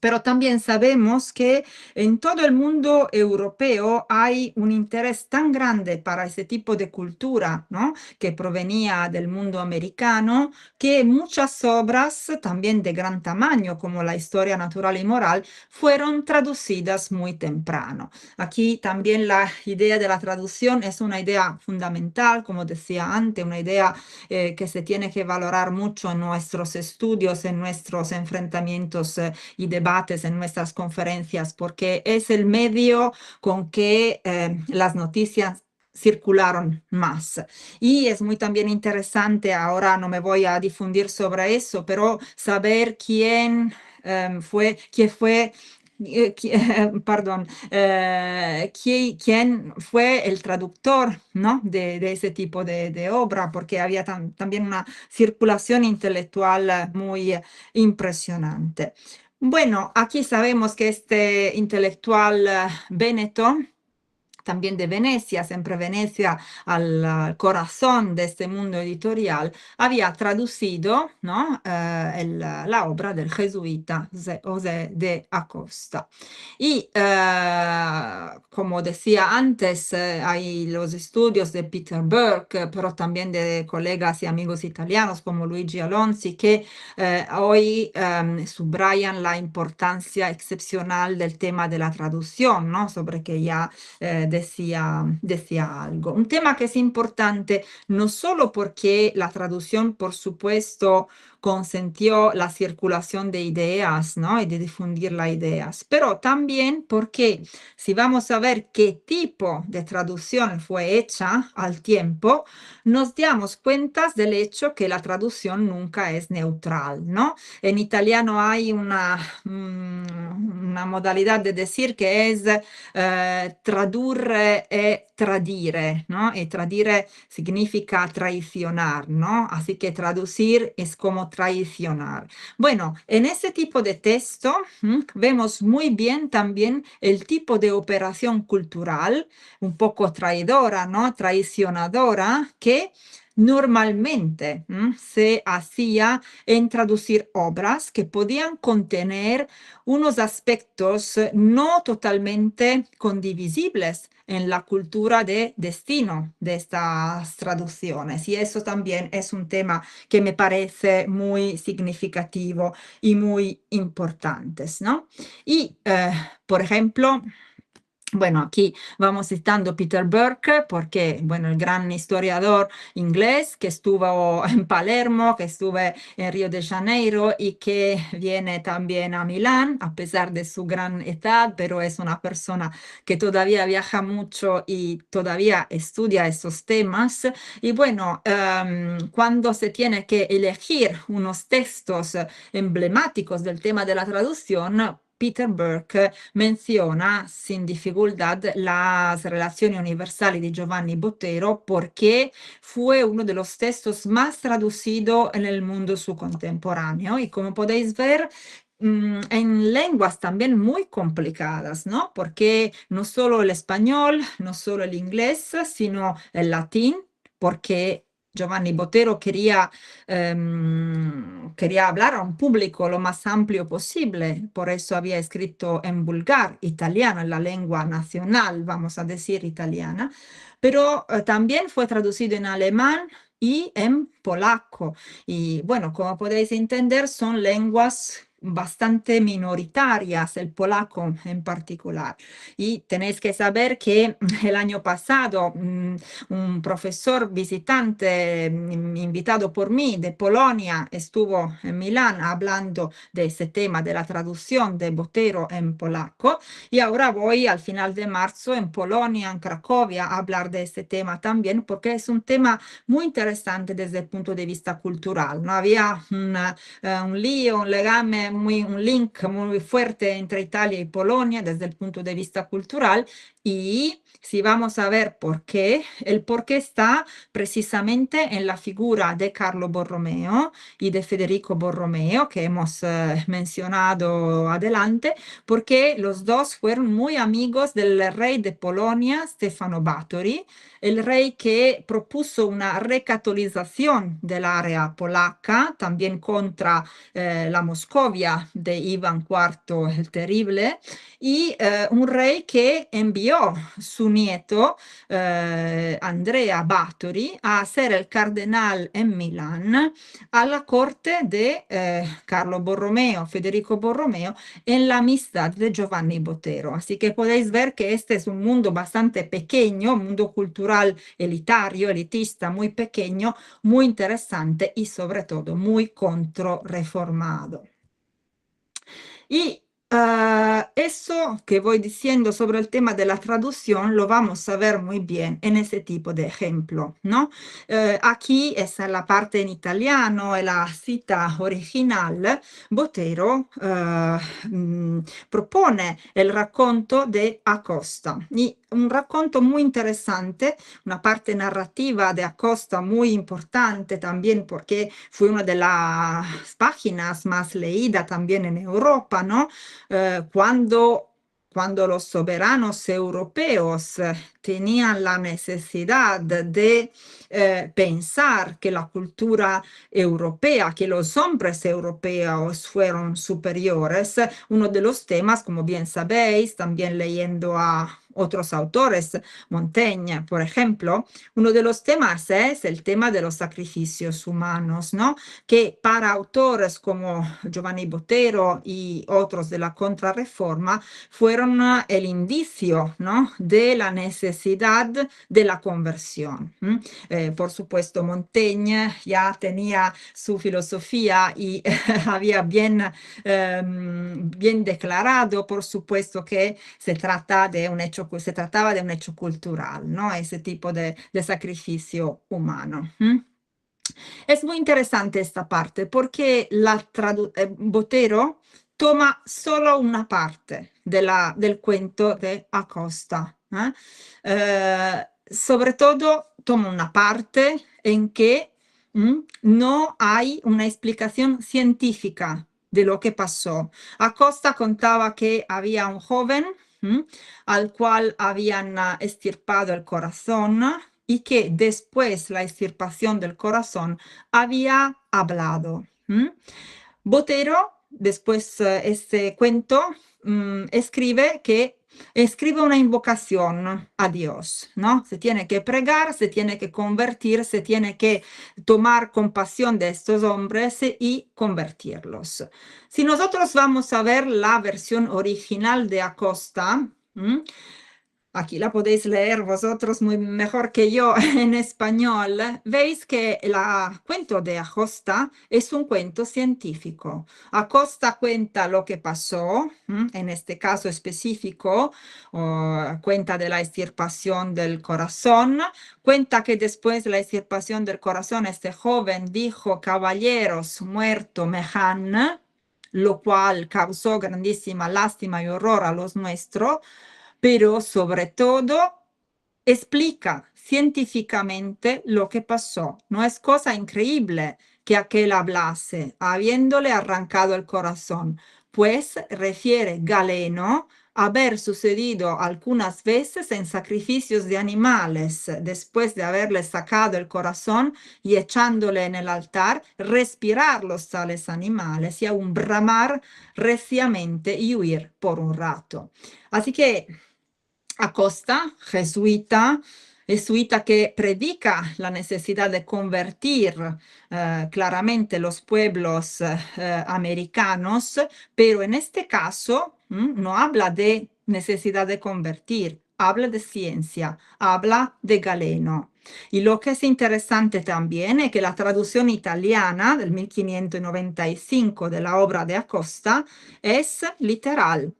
Speaker 1: Pero también sabemos que en todo el mundo europeo hay un interés tan grande para ese tipo de cultura, ¿no? Que provenía del mundo americano, que muchas obras, también de gran tamaño, como la Historia Natural y Moral, fueron traducidas muy temprano. Aquí también la idea de la traducción es una idea fundamental, como decía antes, una idea que se tiene que valorar mucho en nuestros estudios, en nuestros enfrentamientos y debates en nuestras conferencias, porque es el medio con que las noticias circularon más. Y es muy también interesante, ahora no me voy a difundir sobre eso, pero saber quién fue perdón, quién fue el traductor, ¿no? de ese tipo de obra, porque había también una circulación intelectual muy impresionante. Bueno, aquí sabemos que este intelectual véneto, también de Venecia, siempre Venecia al corazón de este mundo editorial, había traducido, ¿no? La obra del jesuita José de Acosta. Y como decía antes, hay los estudios de Peter Burke, pero también de colegas y amigos italianos como Luigi Alonzi, que hoy subrayan la importancia excepcional del tema de la traducción, ¿no? Sobre que ya decía algo. Un tema que es importante no solo porque la traducción, por supuesto, consentió la circulación de ideas, ¿no? Y de difundir las ideas, pero también porque si vamos a ver qué tipo de traducción fue hecha al tiempo, nos damos cuenta del hecho que la traducción nunca es neutral, ¿no? En italiano hay una modalidad de decir que es tradurre e tradire, ¿no? Y tradire significa traicionar, ¿no? Así que traducir es como traicionar. Bueno, en ese tipo de texto vemos muy bien también el tipo de operación cultural, un poco traidora, ¿no? Traicionadora, que normalmente se hacía en traducir obras que podían contener unos aspectos no totalmente condivisibles en la cultura de destino de estas traducciones. Y eso también es un tema que me parece muy significativo y muy importante, ¿no? Y, por ejemplo, bueno, aquí vamos citando Peter Burke porque, bueno, el gran historiador inglés que estuvo en Palermo, que estuvo en Río de Janeiro y que viene también a Milán a pesar de su gran edad, pero es una persona que todavía viaja mucho y todavía estudia esos temas. Y bueno, cuando se tiene que elegir unos textos emblemáticos del tema de la traducción, Peter Burke menciona sin dificultad las relaciones universales de Giovanni Botero porque fue uno de los textos más traducidos en el mundo su contemporáneo y como podéis ver en lenguas también muy complicadas, ¿no? Porque no solo el español, no solo el inglés, sino el latín, porque Giovanni Botero quería hablar a un público lo más amplio posible, por eso había escrito en vulgar, italiano, en la lengua nacional, vamos a decir italiana, pero también fue traducido en alemán y en polaco. Y bueno, como podéis entender, son lenguas bastante minoritarias, el polaco en particular. Y tenéis que saber que el año pasado un profesor visitante invitado por mí de Polonia estuvo en Milán hablando de ese tema de la traducción de Botero en polaco y ahora voy al final de marzo en Polonia, en Cracovia, a hablar de ese tema también porque es un tema muy interesante desde el punto de vista cultural. ¿No? Había un lío, un legame, un link muy fuerte entre Italia y Polonia desde el punto de vista cultural y si vamos a ver por qué, el por qué está precisamente en la figura de Carlo Borromeo y de Federico Borromeo que hemos mencionado adelante, porque los dos fueron muy amigos del rey de Polonia, Stefano Batory, el rey que propuso una recatolización del área polaca, también contra la Moscovia de Iván IV el Terrible, y un rey que envió su nieto Andrea Báthory a ser el cardenal en Milán a la corte de Carlo Borromeo, Federico Borromeo, en la amistad de Giovanni Botero. Así que podéis ver que este es un mundo bastante pequeño, un mundo cultural elitario, elitista, muy pequeño, muy interesante y sobre todo muy contrarreformado. Y eso que voy diciendo sobre el tema de la traducción lo vamos a ver muy bien en ese tipo de ejemplo, ¿no? Aquí es la parte en italiano, es la cita original. Botero propone el racconto de Acosta y un racconto muy interesante, una parte narrativa de Acosta muy importante también porque fue una de las páginas más leídas también en Europa, ¿no? Cuando los soberanos europeos tenían la necesidad de pensar que la cultura europea, que los hombres europeos fueron superiores, uno de los temas, como bien sabéis, también leyendo a otros autores, Montaigne, por ejemplo, uno de los temas es el tema de los sacrificios humanos, ¿no? Que para autores como Giovanni Botero y otros de la Contrarreforma fueron el indicio, ¿no? de la necesidad de la conversión. Por supuesto, Montaigne ya tenía su filosofía y había bien declarado, por supuesto, que se trataba de un hecho cultural, ¿no? Ese tipo de sacrificio humano. Es muy interesante esta parte porque Botero toma solo una parte del cuento de Acosta. Sobre todo toma una parte en que no hay una explicación científica de lo que pasó. Acosta contaba que había un joven al cual habían extirpado el corazón y que después la extirpación del corazón había hablado. Botero, después este cuento, escribe una invocación a Dios, ¿no? Se tiene que pregar, se tiene que convertir, se tiene que tomar compasión de estos hombres y convertirlos. Si nosotros vamos a ver la versión original de Acosta, aquí la podéis leer vosotros muy mejor que yo en español, veis que el cuento de Acosta es un cuento científico. Acosta cuenta lo que pasó, en este caso específico, cuenta de la extirpación del corazón, cuenta que después de la extirpación del corazón este joven dijo, caballeros, muerto me han, lo cual causó grandísima lástima y horror a los nuestros, pero sobre todo explica científicamente lo que pasó. No es cosa increíble que aquel hablase, habiéndole arrancado el corazón, pues refiere Galeno haber sucedido algunas veces en sacrificios de animales, después de haberles sacado el corazón y echándole en el altar, respirar los tales animales y aún bramar reciamente y huir por un rato. Así que Acosta, jesuita que predica la necesidad de convertir claramente los pueblos americanos, pero en este caso no habla de necesidad de convertir, habla de ciencia, habla de Galeno. Y lo que es interesante también es que la traducción italiana del 1595 de la obra de Acosta es literal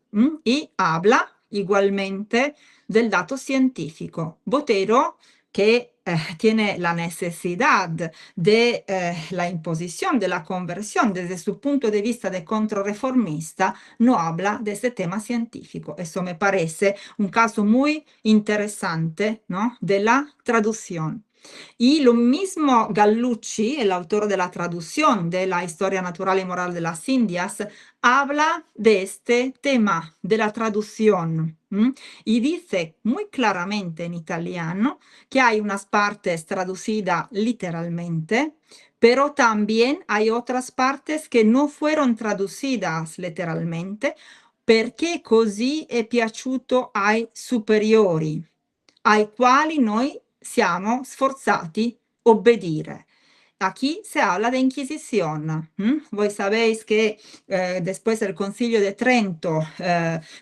Speaker 1: y habla igualmente del dato científico. Botero, que tiene la necesidad de la imposición de la conversión desde su punto de vista de contrarreformista, no habla de ese tema científico. Eso me parece un caso muy interesante, ¿no?, de la traducción. Y lo mismo Gallucci, el autor de la traducción de la Historia Natural y Moral de las Indias, habla de este tema de la traducción y dice muy claramente en italiano que hay unas partes traducidas literalmente, pero también hay otras partes che non fueron traducidas letteralmente perché così è piaciuto ai superiori, ai quali noi siamo sforzati obbedire. Aquí se habla de Inquisición. Vos sabéis que después del Concilio de Trento,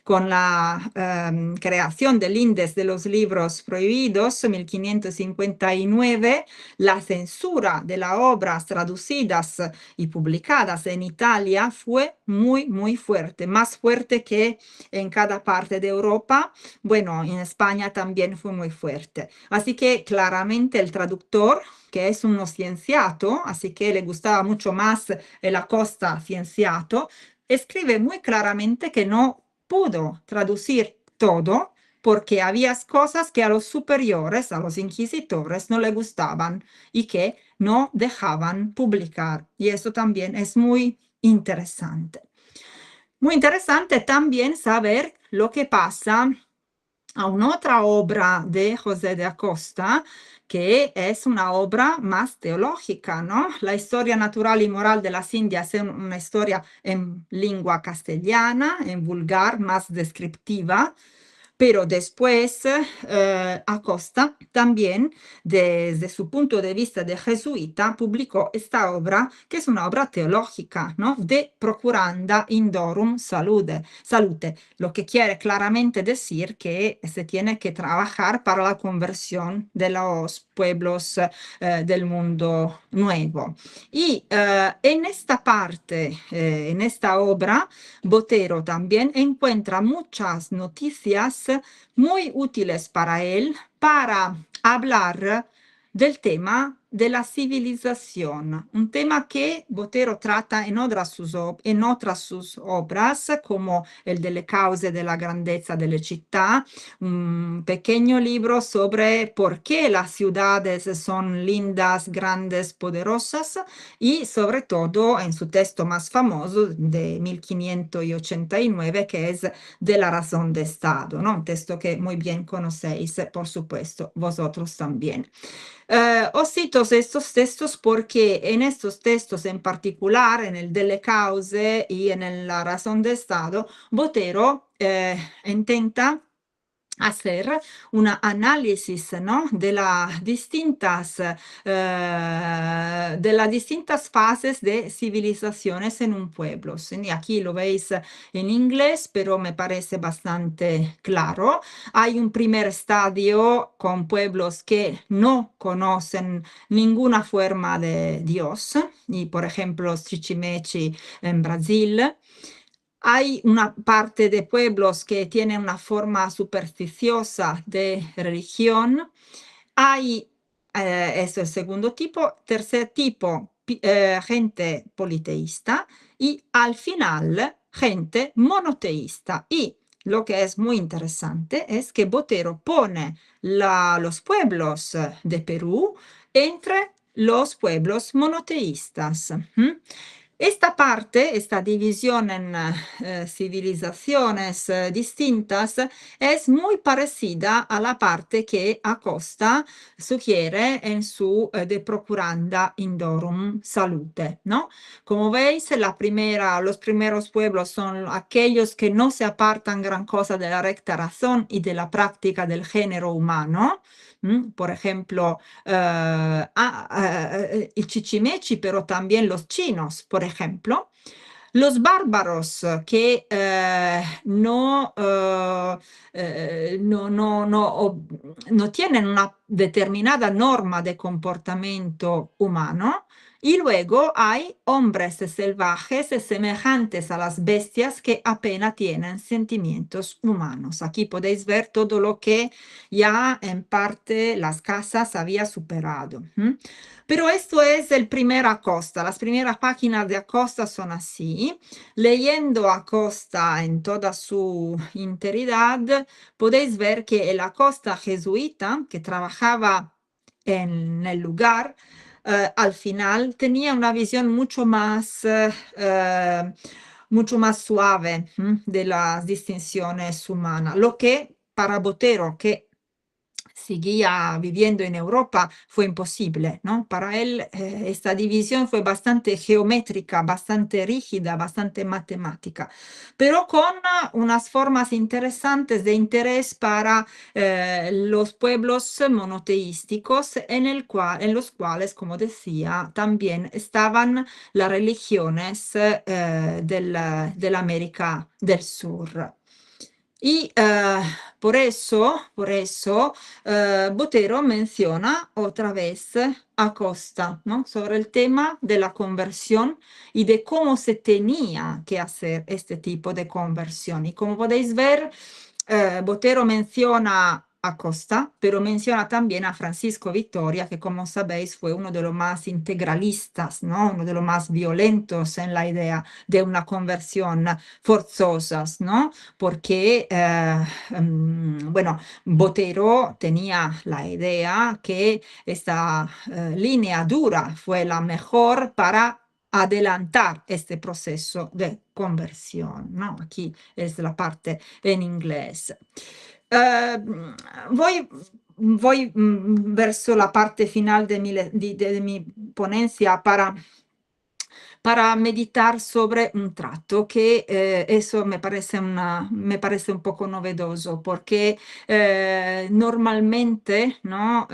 Speaker 1: con la creación del Índice de los Libros Prohibidos, 1559, la censura de las obras traducidas y publicadas en Italia fue muy, muy fuerte, más fuerte que en cada parte de Europa. Bueno, en España también fue muy fuerte. Así que claramente el traductor, que es uno cienciato, así que le gustaba mucho más el Acosta cienciato, escribe muy claramente que no pudo traducir todo porque había cosas que a los superiores, a los inquisitores, no le gustaban y que no dejaban publicar. Y eso también es muy interesante. Muy interesante también saber lo que pasa a un'altra obra de José de Acosta, que es una obra más teológica, ¿no? La historia natural y moral de las Indias es una historia en lengua castellana, en vulgar, más descriptiva, pero después Acosta también, desde su punto de vista de jesuita, publicó esta obra, que es una obra teológica, ¿no?, De procuranda indorum salute, lo que quiere claramente decir que se tiene que trabajar para la conversión de los pueblos del mundo nuevo. Y en esta parte, en esta obra, Botero también encuentra muchas noticias muy útiles para él para hablar del tema de la civilización, un tema que Botero trata en otras sus obras, como el de le cause de la grandeza de la città, un pequeño libro sobre por qué las ciudades son lindas, grandes, poderosas, y sobre todo en su texto más famoso de 1589, que es de la razón de Estado, ¿no? Un texto que muy bien conocéis, por supuesto, vosotros también. Os cito estos textos porque en estos textos en particular, en el Delle Cause y en la Razón de Estado, Botero intenta hacer un análisis, ¿no?, de las distintas fases de civilizaciones en un pueblo. Y aquí lo veis en inglés, pero me parece bastante claro. Hay un primer estadio con pueblos que no conocen ninguna forma de Dios, y por ejemplo, Chichimechi en Brasil. Hay una parte de pueblos que tienen una forma supersticiosa de religión. Hay, eso es el segundo tipo. Tercer tipo, gente politeísta. Y al final, gente monoteísta. Y lo que es muy interesante es que Botero pone los pueblos de Perú entre los pueblos monoteístas. Esta parte, esta división en civilizaciones distintas, es muy parecida a la parte que Acosta sugiere en su De Procuranda Indorum Salute, ¿no? Como veis, los primeros pueblos son aquellos que no se apartan gran cosa de la recta razón y de la práctica del género humano. Por ejemplo, el chichimechi, pero también los chinos, por ejemplo. Los bárbaros que no tienen una determinada norma de comportamiento humano. Y luego hay hombres salvajes semejantes a las bestias que apenas tienen sentimientos humanos. Aquí podéis ver todo lo que ya en parte las casas había superado. Pero esto es el primer Acosta. Las primeras páginas de Acosta son así. Leyendo Acosta en toda su integridad, podéis ver que el Acosta jesuita que trabajaba en el lugar, al final tenía una visión mucho más suave de las distinciones humanas, lo que para Botero, que seguía viviendo en Europa, fue imposible, ¿no? Para él esta división fue bastante geométrica, bastante rígida, bastante matemática, pero con unas formas interesantes de interés para los pueblos monoteísticos en los cuales, como decía, también estaban las religiones de la América del Sur. Y por eso Botero menciona otra vez a Costa, ¿no? Sobre el tema de la conversión y de cómo se tenía que hacer este tipo de conversión. Y como podéis ver, Botero menciona a Costa, pero menciona también a Francisco Vitoria, que como sabéis fue uno de los más integralistas, ¿no? Uno de los más violentos en la idea de una conversión forzosa, ¿no? Porque, bueno, Botero tenía la idea que esta línea dura fue la mejor para adelantar este proceso de conversión, ¿no? Aquí es la parte en inglés. Eh, voy verso la parte final de mi ponencia para meditar sobre un trato, que eso me parece un poco novedoso, porque normalmente, ¿no?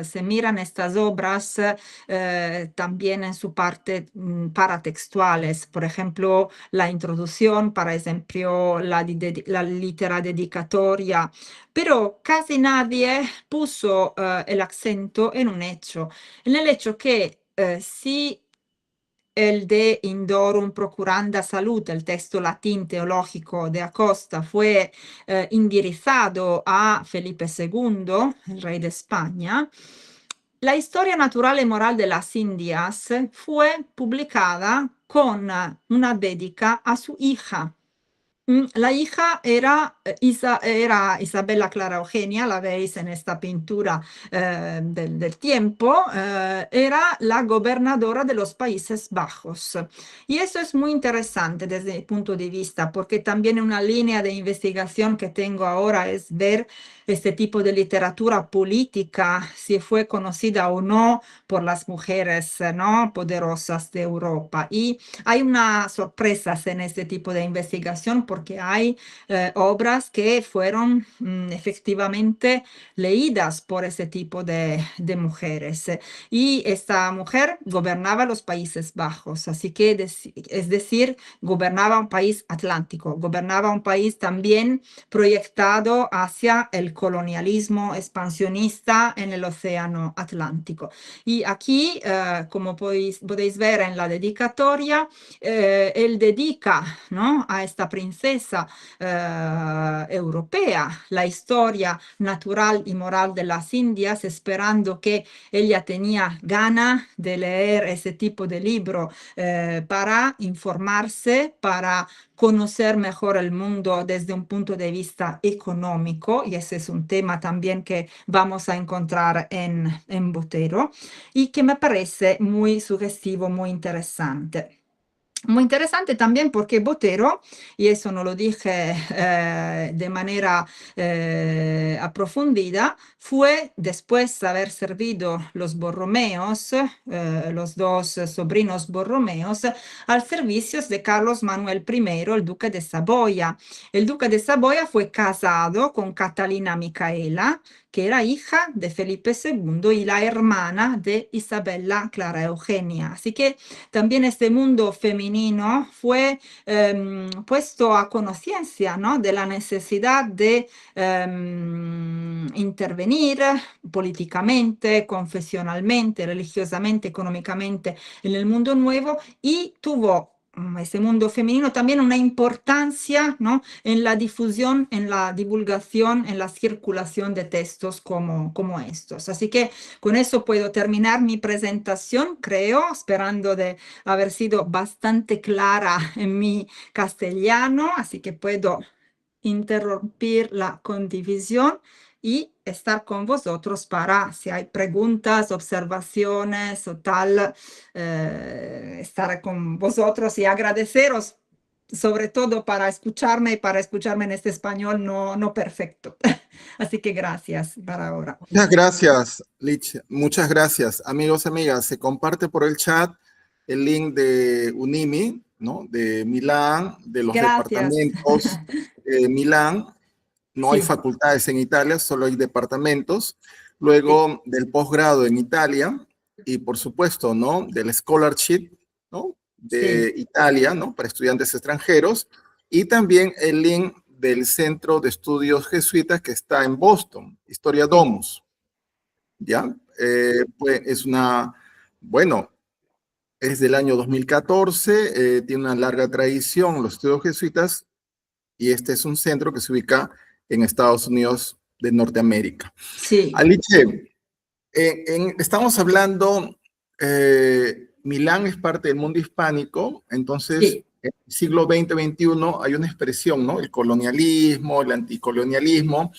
Speaker 1: Se miran estas obras también en su parte paratextuales, por ejemplo, la introducción, por ejemplo, la litera dedicatoria, pero casi nadie puso el acento en un hecho, en el hecho que si el de Indorum Procuranda Salute, el texto latín teológico de Acosta, fue indirizado a Felipe II, el rey de España. La historia natural y moral de las Indias fue publicada con una dedica a su hija. La hija era Isabella Clara Eugenia, la veis en esta pintura del tiempo, era la gobernadora de los Países Bajos. Y eso es muy interesante desde mi punto de vista, porque también una línea de investigación que tengo ahora es ver este tipo de literatura política, si fue conocida o no por las mujeres, ¿no? Poderosas de Europa. Y hay una sorpresa en este tipo de investigación porque hay obras que fueron efectivamente leídas por ese tipo de mujeres. Y esta mujer gobernaba los Países Bajos, así que es decir, gobernaba un país atlántico, gobernaba un país también proyectado hacia el colonialismo expansionista en el océano Atlántico. Y aquí, como podéis ver en la dedicatoria, él dedica, ¿no? A esta princesa europea la historia natural y moral de las Indias, esperando que ella tenía gana de leer ese tipo de libro para informarse, para conocer mejor el mundo desde un punto de vista económico, y ese es un tema también que vamos a encontrar en Botero y que me parece muy sugestivo, muy interesante. Muy interesante también porque Botero, y eso no lo dije de manera aprofundida, fue después de haber servido los Borromeos, los dos sobrinos Borromeos, al servicio de Carlos Manuel I, el duque de Saboya. El duque de Saboya fue casado con Catalina Micaela, que era hija de Felipe II y la hermana de Isabella Clara Eugenia. Así que también este mundo femenino fue puesto a conciencia, ¿no?, de la necesidad de intervenir políticamente, confesionalmente, religiosamente, económicamente en el mundo nuevo y tuvo ese mundo femenino también una importancia, ¿no?, en la difusión, en la divulgación, en la circulación de textos como estos. Así que con eso puedo terminar mi presentación, creo, esperando de haber sido bastante clara en mi castellano, así que puedo interrumpir la condivisión y estar con vosotros para, si hay preguntas, observaciones o tal, estar con vosotros y agradeceros, sobre todo para escucharme y para escucharme en este español no perfecto. Así que gracias para ahora.
Speaker 2: Muchas gracias, Lich. Muchas gracias. Amigos, amigas, se comparte por el chat el link de Unimi, ¿no? De Milán, de los
Speaker 1: Gracias.
Speaker 2: departamentos de Milán. No hay
Speaker 1: Sí,
Speaker 2: facultades en Italia, solo hay departamentos.
Speaker 1: sí,
Speaker 2: Luego del posgrado en Italia y, por supuesto, ¿no?, del scholarship, ¿no?,
Speaker 1: sí,
Speaker 2: de Italia, ¿no?, para estudiantes extranjeros. Y también el link del Centro de Estudios Jesuitas que está en Boston, Historia
Speaker 1: sí.
Speaker 2: Domus. ¿Ya? Pues es bueno, es del año 2014, tiene una larga tradición los estudios jesuitas y este es un centro que se ubica en Estados Unidos de Norteamérica.
Speaker 1: Sí,
Speaker 2: Alice, estamos hablando, Milán es parte del mundo hispánico, entonces
Speaker 1: sí.
Speaker 2: en el siglo XX-XXI hay una expresión, ¿no? El colonialismo, el anticolonialismo.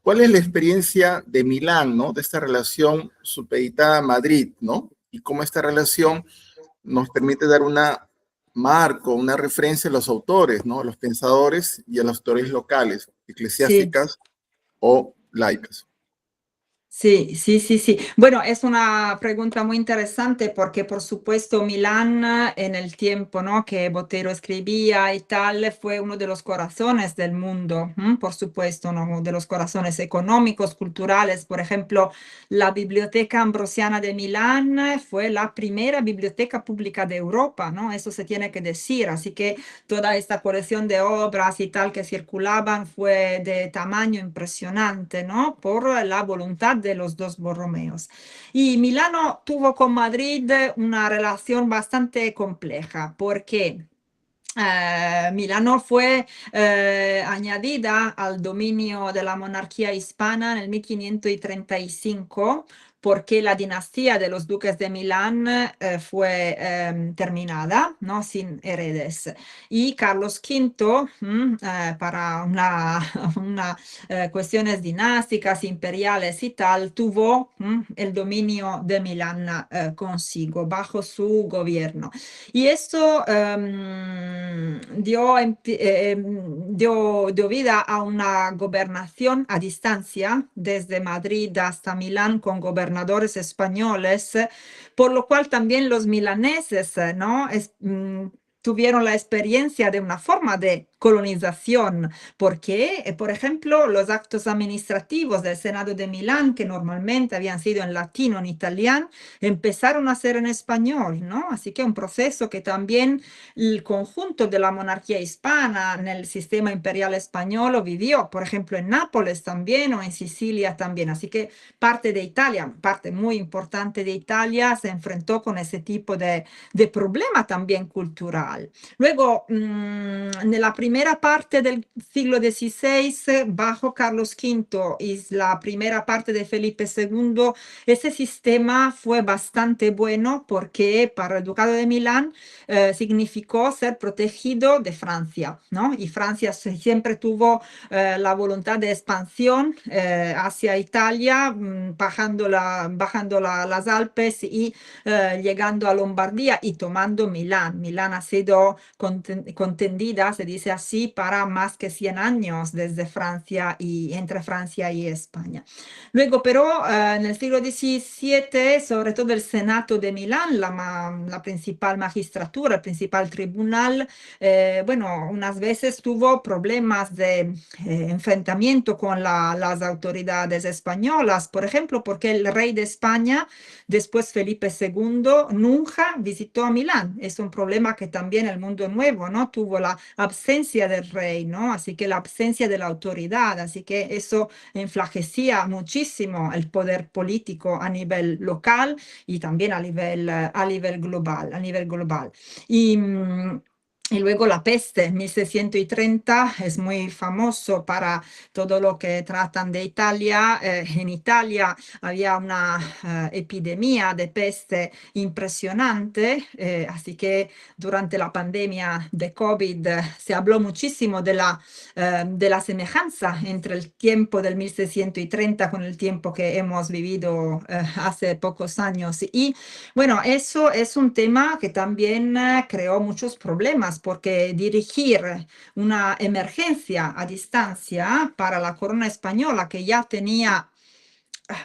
Speaker 2: ¿Cuál es la experiencia de Milán, ¿no?, de esta relación supeditada a Madrid, ¿no? Y cómo esta relación nos permite dar una marco, una referencia a los autores, ¿no?, a los pensadores y a los autores locales,
Speaker 1: Sí.
Speaker 2: eclesiásticas o laicas.
Speaker 1: Sí, sí, sí, sí. Bueno, es una pregunta muy interesante porque, por supuesto, Milán en el tiempo, ¿no?, que Botero escribía y tal, fue uno de los corazones del mundo, por supuesto, ¿no?, de los corazones económicos, culturales. Por ejemplo, la Biblioteca Ambrosiana de Milán fue la primera biblioteca pública de Europa, ¿no? Eso se tiene que decir. Así que toda esta colección de obras y tal que circulaban fue de tamaño impresionante, ¿no?, por la voluntad de los dos Borromeos. Y Milano tuvo con Madrid una relación bastante compleja porque Milano fue añadida al dominio de la monarquía hispana en el 1535 porque la dinastía de los duques de Milán fue terminada, ¿no?, sin heredes. Y Carlos V, para una cuestiones dinásticas, imperiales y tal, tuvo el dominio de Milán consigo, bajo su gobierno. Y esto dio vida a una gobernación a distancia desde Madrid hasta Milán con gobernadores españoles, por lo cual también los milaneses, ¿no?, tuvieron la experiencia de una forma de colonización, porque, por ejemplo, los actos administrativos del Senado de Milán, que normalmente habían sido en latino, en italiano, empezaron a ser en español, ¿no? Así que un proceso que también el conjunto de la monarquía hispana en el sistema imperial español lo vivió, por ejemplo, en Nápoles también o en Sicilia también. Así que parte de Italia, parte muy importante de Italia, se enfrentó con ese tipo de problema también cultural. Luego, en la primera parte del siglo XVI, bajo Carlos V y la primera parte de Felipe II, ese sistema fue bastante bueno porque para el Ducado de Milán significó ser protegido de Francia, ¿no? Y Francia siempre tuvo la voluntad de expansión hacia Italia, bajando las Alpes y llegando a Lombardía y tomando Milán. Milán ha sido sido contendida, se dice así, para más que 100 años desde Francia y entre Francia y España. Luego, pero en el siglo XVII, sobre todo el Senato de Milán, la principal magistratura, el principal tribunal, bueno, unas veces tuvo problemas de enfrentamiento con las autoridades españolas, por ejemplo, porque el rey de España, después Felipe II, nunca visitó a Milán. Es un problema que también el mundo nuevo, ¿no? Tuvo la ausencia del rey, ¿no? Así que la ausencia de la autoridad, así que eso enflaquecía muchísimo el poder político a nivel local y también a nivel global, a nivel global. Y luego la peste, 1630, es muy famoso para todo lo que tratan de Italia. En Italia había una epidemia de peste impresionante, así que durante la pandemia de COVID se habló muchísimo de la semejanza entre el tiempo del 1630 con el tiempo que hemos vivido hace pocos años. Y bueno, eso es un tema que también creó muchos problemas porque dirigir una emergencia a distancia para la corona española que ya tenía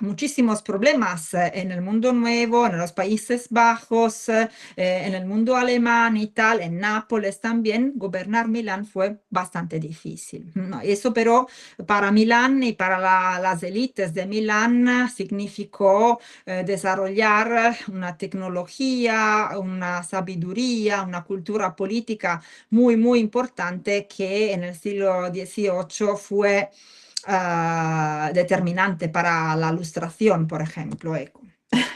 Speaker 1: muchísimos problemas en el mundo nuevo, en los Países Bajos, en el mundo alemán y tal, en Nápoles también, gobernar Milán fue bastante difícil. No, eso pero para Milán y para las élites de Milán significó desarrollar una tecnología, una sabiduría, una cultura política muy, muy importante que en el siglo XVIII fue determinante para la ilustración, por ejemplo.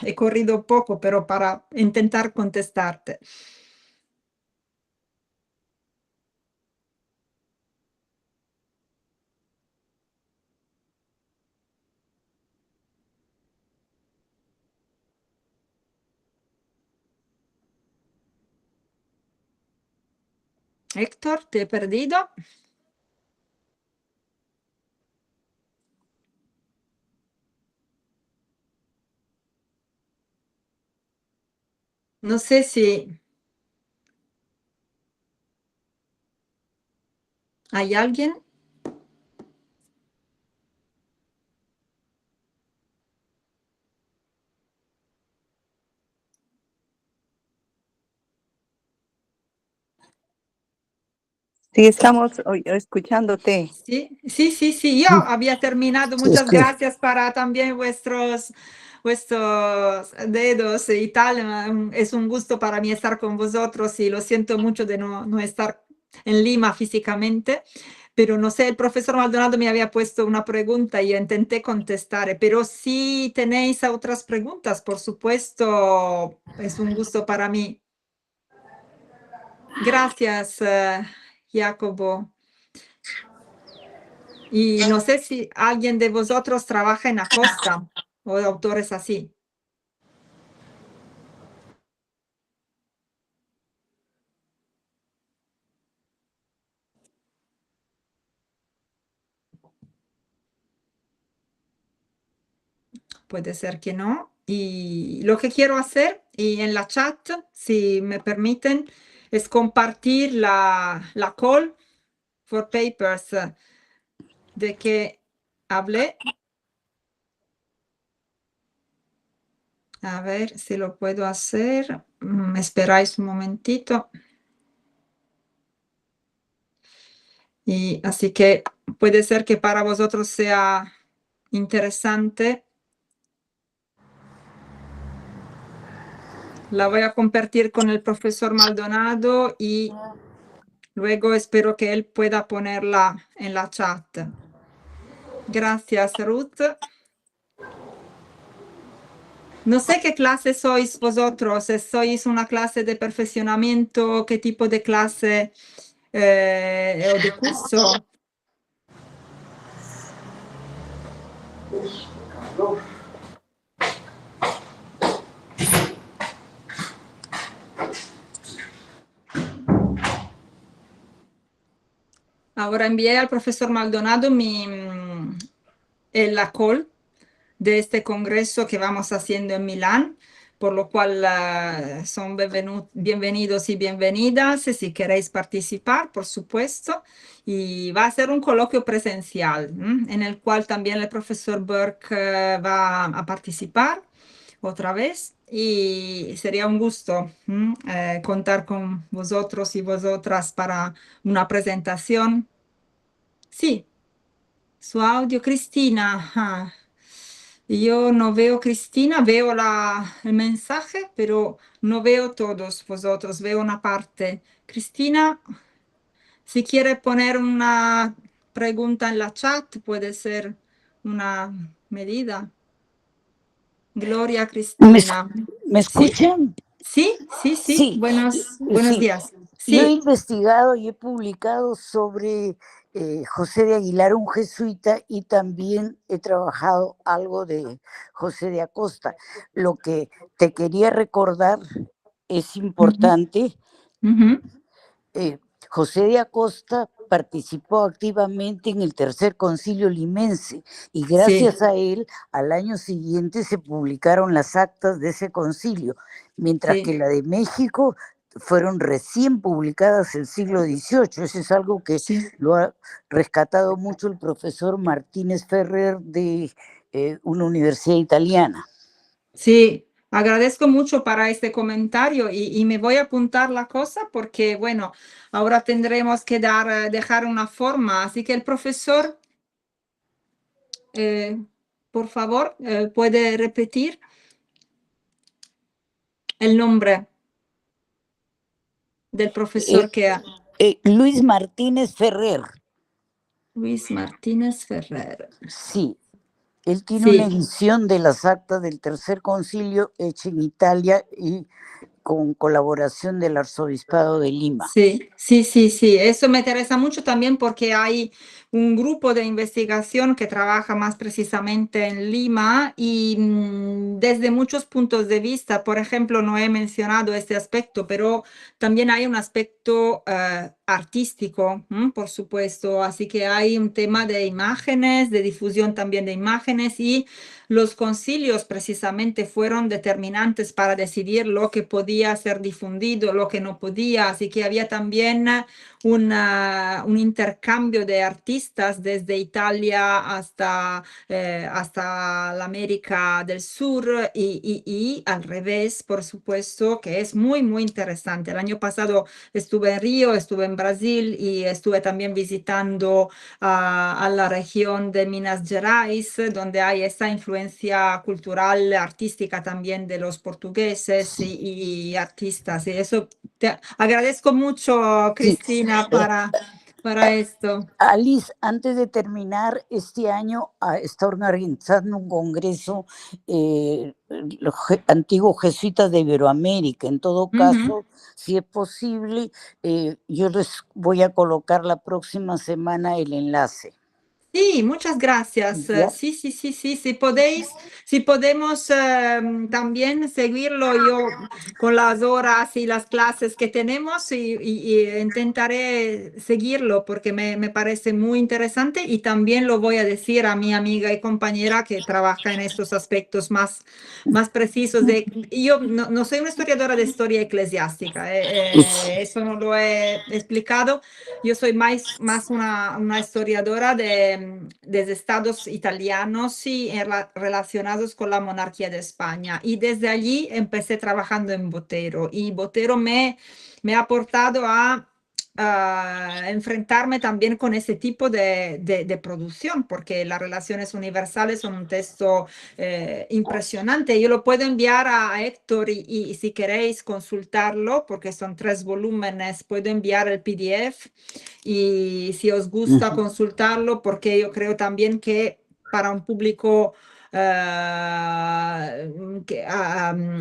Speaker 1: He corrido poco, pero para intentar contestarte. Héctor, ¿te he perdido? No sé si hay alguien.
Speaker 3: Sí, estamos escuchándote.
Speaker 1: Sí, sí, sí, sí, yo había terminado. Muchas gracias para también vuestros dedos y tal. Es un gusto para mí estar con vosotros y lo siento mucho de no estar en Lima físicamente. Pero no sé, el profesor Maldonado me había puesto una pregunta y yo intenté contestar, pero si tenéis otras preguntas, por supuesto, es un gusto para mí. Gracias, Jacobo. Y no sé si alguien de vosotros trabaja en Acosta o de autores así. Puede ser que no. Y lo que quiero hacer, y en la chat, si me permiten, es compartir la call for papers de que hablé. A ver si lo puedo hacer. Esperáis un momentito. Y así que puede ser que para vosotros sea interesante. La voy a compartir con el profesor Maldonado y luego espero que él pueda ponerla en la chat. Gracias, Ruth. No sé qué clase sois vosotros. ¿Sois una clase de perfeccionamiento? ¿Qué tipo de clase o de curso? Ahora envié al profesor Maldonado la call de este congreso que vamos haciendo en Milán por lo cual son bienvenidos y bienvenidas si queréis participar, por supuesto. Y va a ser un coloquio presencial, en el cual también el profesor Burke va a participar otra vez. Y sería un gusto contar con vosotros y vosotras para una presentación. Sí, su audio, Cristina. Ajá. Yo no veo Cristina, veo el mensaje, pero no veo todos vosotros, veo una parte. Cristina, si quiere poner una pregunta en la chat, puede ser una medida. Gloria,
Speaker 4: ¿Me,
Speaker 1: Cristina.
Speaker 4: me
Speaker 1: ¿Sí?
Speaker 4: escuchan?
Speaker 1: Sí, sí, sí.
Speaker 4: Sí,
Speaker 1: Buenos
Speaker 4: sí.
Speaker 1: días.
Speaker 4: Yo he
Speaker 1: Sí.
Speaker 4: investigado y he publicado sobre José de Aguilar, un jesuita, y también he trabajado algo de José de Acosta. Lo que te quería recordar es
Speaker 1: Ujú,
Speaker 4: importante.
Speaker 1: ujú.
Speaker 4: José de Acosta participó activamente en el Tercer Concilio Limense y
Speaker 1: Sí,
Speaker 4: gracias a él al año siguiente se publicaron las actas de ese concilio, mientras que
Speaker 1: sí,
Speaker 4: la de México fueron recién publicadas en el siglo XVIII. Eso es algo que
Speaker 1: sí.
Speaker 4: lo ha rescatado mucho el profesor Martínez Ferrer de una universidad italiana.
Speaker 1: Sí, agradezco mucho para este comentario y me voy a apuntar la cosa porque, bueno, ahora tendremos que dejar una forma. Así que el profesor, eh, por favor, puede repetir el nombre del profesor que ha.
Speaker 4: Luis Martínez Ferrer,
Speaker 1: Luis Martínez Ferrer.
Speaker 4: sí. Él tiene una
Speaker 1: Sí.
Speaker 4: edición de las actas del Tercer Concilio hecha en Italia y con colaboración del Arzobispado de Lima.
Speaker 1: Sí, sí, sí, sí, eso me interesa mucho también porque hay un grupo de investigación que trabaja más precisamente en Lima y desde muchos puntos de vista, por ejemplo, no he mencionado este aspecto, pero también hay un aspecto artístico, por supuesto, así que hay un tema de imágenes, de difusión también de imágenes y los concilios precisamente fueron determinantes para decidir lo que podía ser difundido, lo que no podía, así que había también un intercambio de artistas desde Italia hasta la América del Sur y al revés, por supuesto, que es muy, muy interesante. El año pasado estuve en Río, estuve en Brasil y estuve también visitando a la región de Minas Gerais, donde hay esa influencia cultural, artística también de los portugueses y artistas. Y eso te agradezco mucho,
Speaker 4: Sí.
Speaker 1: Cristina, para esto.
Speaker 4: Alice, antes de terminar, este año está organizando un congreso, los antiguos jesuitas de Iberoamérica. En todo caso, si es posible, yo les voy a colocar la próxima semana el enlace.
Speaker 1: Sí, muchas gracias.
Speaker 4: ¿Ya?
Speaker 1: Sí, sí, sí, sí, si podemos también seguirlo yo con las horas y las clases que tenemos y intentaré seguirlo porque me parece muy interesante y también lo voy a decir a mi amiga y compañera que trabaja en estos aspectos más precisos yo no soy una historiadora de historia eclesiástica, eso no lo he explicado. Yo soy más una historiadora de estados italianos y relacionados con la monarquía de España. Y desde allí empecé trabajando en Botero. Y Botero me ha aportado a enfrentarme también con ese tipo de producción, porque las relaciones universales son un texto impresionante. Yo lo puedo enviar a Héctor y si queréis consultarlo, porque son 3 volúmenes, puedo enviar el PDF y si os gusta consultarlo, porque yo creo también que para un público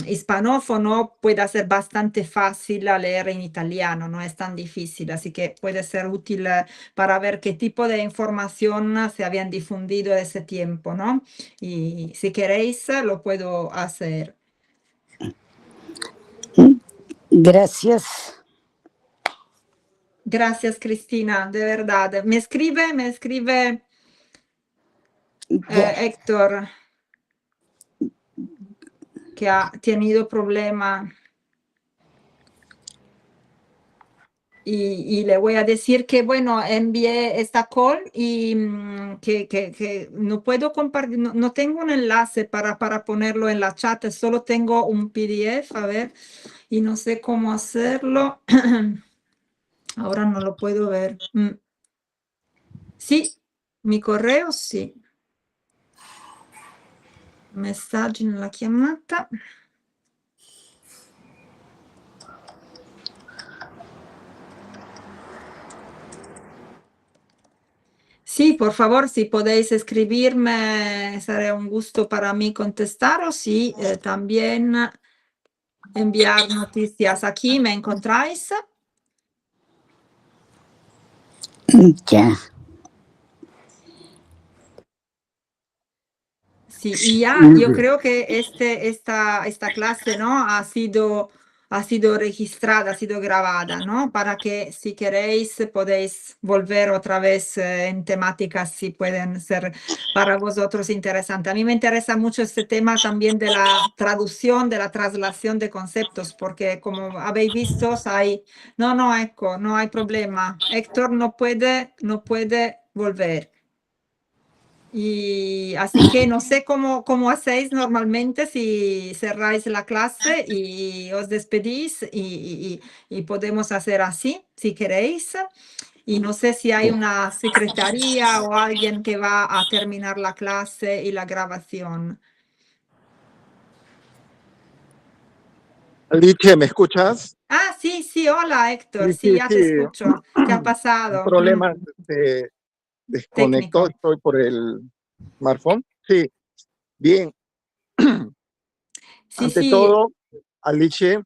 Speaker 1: hispanófono puede ser bastante fácil a leer en italiano, no es tan difícil, así que puede ser útil para ver qué tipo de información se habían difundido en ese tiempo, ¿no? Y si queréis, lo puedo hacer.
Speaker 4: Gracias.
Speaker 1: Gracias, Cristina, de verdad. Me escribe
Speaker 4: Ya.
Speaker 1: Héctor. que ha tenido problema. Y le voy a decir que, bueno, envié esta call y que no puedo compartir, no tengo un enlace para ponerlo en la chat, solo tengo un PDF, a ver, y no sé cómo hacerlo. Ahora no lo puedo ver. Sí, mi correo, sì. Messaggi nella chiamata. Sí, por favor, si podéis escribirme, será un gusto para mí contestaros y también enviar noticias. Aquí me encontráis.
Speaker 4: Ya.
Speaker 1: Sí, y ya
Speaker 4: Muy
Speaker 1: yo
Speaker 4: bien.
Speaker 1: creo que esta clase, ¿no? Ha sido registrada, ha sido grabada, ¿no? Para que si queréis podéis volver otra vez en temáticas si pueden ser para vosotros interesantes. A mí me interesa mucho este tema también de la traducción, de la traslación de conceptos, porque como habéis visto, hay... No, ecco, no hay problema. Héctor no puede volver. Y así que no sé cómo hacéis normalmente si cerráis la clase y os despedís y podemos hacer así si queréis. Y no sé si hay una secretaría o alguien que va a terminar la clase y la grabación.
Speaker 2: Liche, ¿me escuchas?
Speaker 1: Ah, sí, hola Héctor,
Speaker 2: Sí,
Speaker 1: sí,
Speaker 2: sí,
Speaker 1: ya te
Speaker 2: sí.
Speaker 1: escucho. ¿Qué ha
Speaker 2: Un
Speaker 1: pasado?
Speaker 2: problema se desconectó,
Speaker 1: Técnico.
Speaker 2: estoy por el smartphone. Sí, bien.
Speaker 1: Sí,
Speaker 2: Ante
Speaker 1: sí,
Speaker 2: todo, Alice,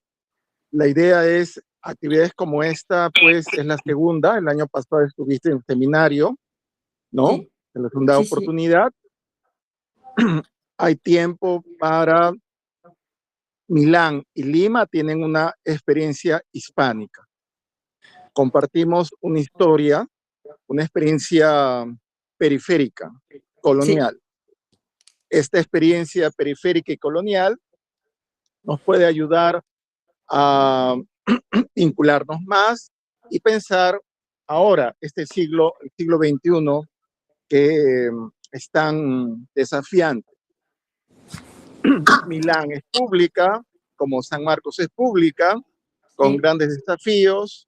Speaker 2: la idea es actividades como esta, pues es la segunda. El año pasado estuviste en el seminario, ¿no?
Speaker 1: sí,
Speaker 2: En la segunda
Speaker 1: sí.
Speaker 2: oportunidad. Hay tiempo para Milán y Lima, tienen una experiencia hispánica. Compartimos una historia, una experiencia periférica,
Speaker 1: Sí,
Speaker 2: colonial. Esta experiencia periférica y colonial nos puede ayudar a vincularnos más y pensar ahora, este siglo, el siglo XXI, que es tan desafiante. Milán es pública, como San Marcos es pública, con
Speaker 1: sí,
Speaker 2: grandes desafíos,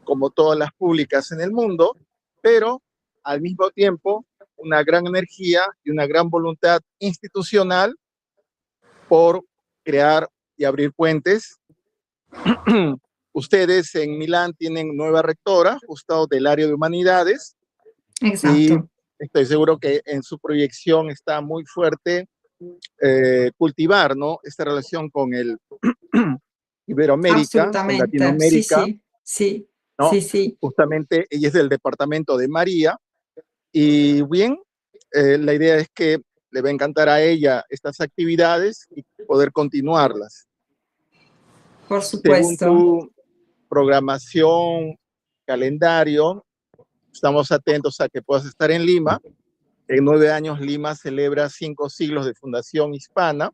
Speaker 2: como todas las públicas en el mundo, pero al mismo tiempo una gran energía y una gran voluntad institucional por crear y abrir puentes. Ustedes en Milán tienen nueva rectora, justo del área de humanidades, y
Speaker 1: exacto.
Speaker 2: estoy seguro que en su proyección está muy fuerte cultivar, ¿no? Esta relación con el Iberoamérica, con
Speaker 1: Absolutamente, sí,
Speaker 2: Latinoamérica,
Speaker 1: sí, sí,
Speaker 2: ¿no?
Speaker 1: sí, sí,
Speaker 2: Justamente ella es del departamento de María, y bien, la idea es que le va a encantar a ella estas actividades y poder continuarlas.
Speaker 1: por
Speaker 2: Según
Speaker 1: supuesto.
Speaker 2: tu programación, calendario, estamos atentos a que puedas estar en Lima. En 9 años Lima celebra 5 siglos de fundación hispana,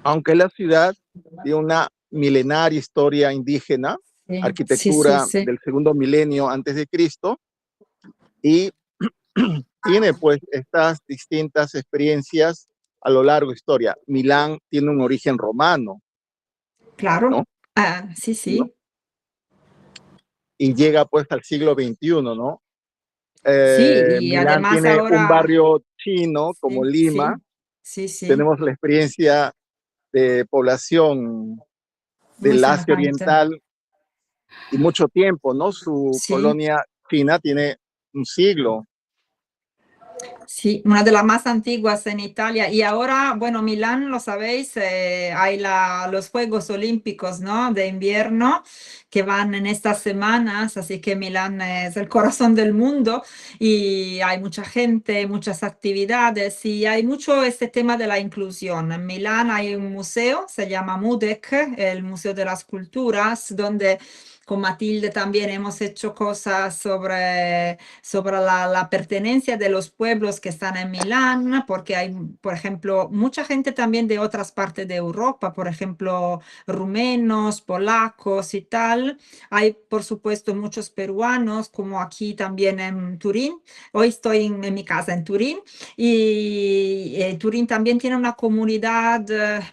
Speaker 2: aunque la ciudad tiene una milenaria historia indígena,
Speaker 1: Sí, sí, sí,
Speaker 2: arquitectura
Speaker 1: sí,
Speaker 2: del segundo milenio antes de Cristo, y tiene pues estas distintas experiencias a lo largo de historia. Milán tiene un origen romano,
Speaker 1: claro.
Speaker 2: ¿no?
Speaker 1: Ah, sí,
Speaker 2: ¿no?
Speaker 1: sí,
Speaker 2: Y llega pues al siglo XXI, ¿no?
Speaker 1: sí, y
Speaker 2: Milán
Speaker 1: además
Speaker 2: tiene un
Speaker 1: ahora,
Speaker 2: barrio chino como
Speaker 1: sí,
Speaker 2: Lima.
Speaker 1: sí, sí, sí,
Speaker 2: Tenemos la experiencia de población
Speaker 1: muy
Speaker 2: del Asia
Speaker 1: semejante.
Speaker 2: Oriental y mucho tiempo, ¿no? Su
Speaker 1: Sí.
Speaker 2: colonia china tiene un siglo.
Speaker 1: Sí, una de las más antiguas en Italia. Y ahora, bueno, Milán, lo sabéis, hay los Juegos Olímpicos, ¿no? De invierno que van en estas semanas, así que Milán es el corazón del mundo y hay mucha gente, muchas actividades y hay mucho este tema de la inclusión. En Milán hay un museo, se llama MUDEC, el Museo de las Culturas, donde con Matilde también hemos hecho cosas sobre la pertenencia de los pueblos que están en Milán, porque hay, por ejemplo, mucha gente también de otras partes de Europa, por ejemplo, rumenos, polacos y tal. Hay, por supuesto, muchos peruanos, como aquí también en Turín. Hoy estoy en mi casa en Turín y Turín también tiene una comunidad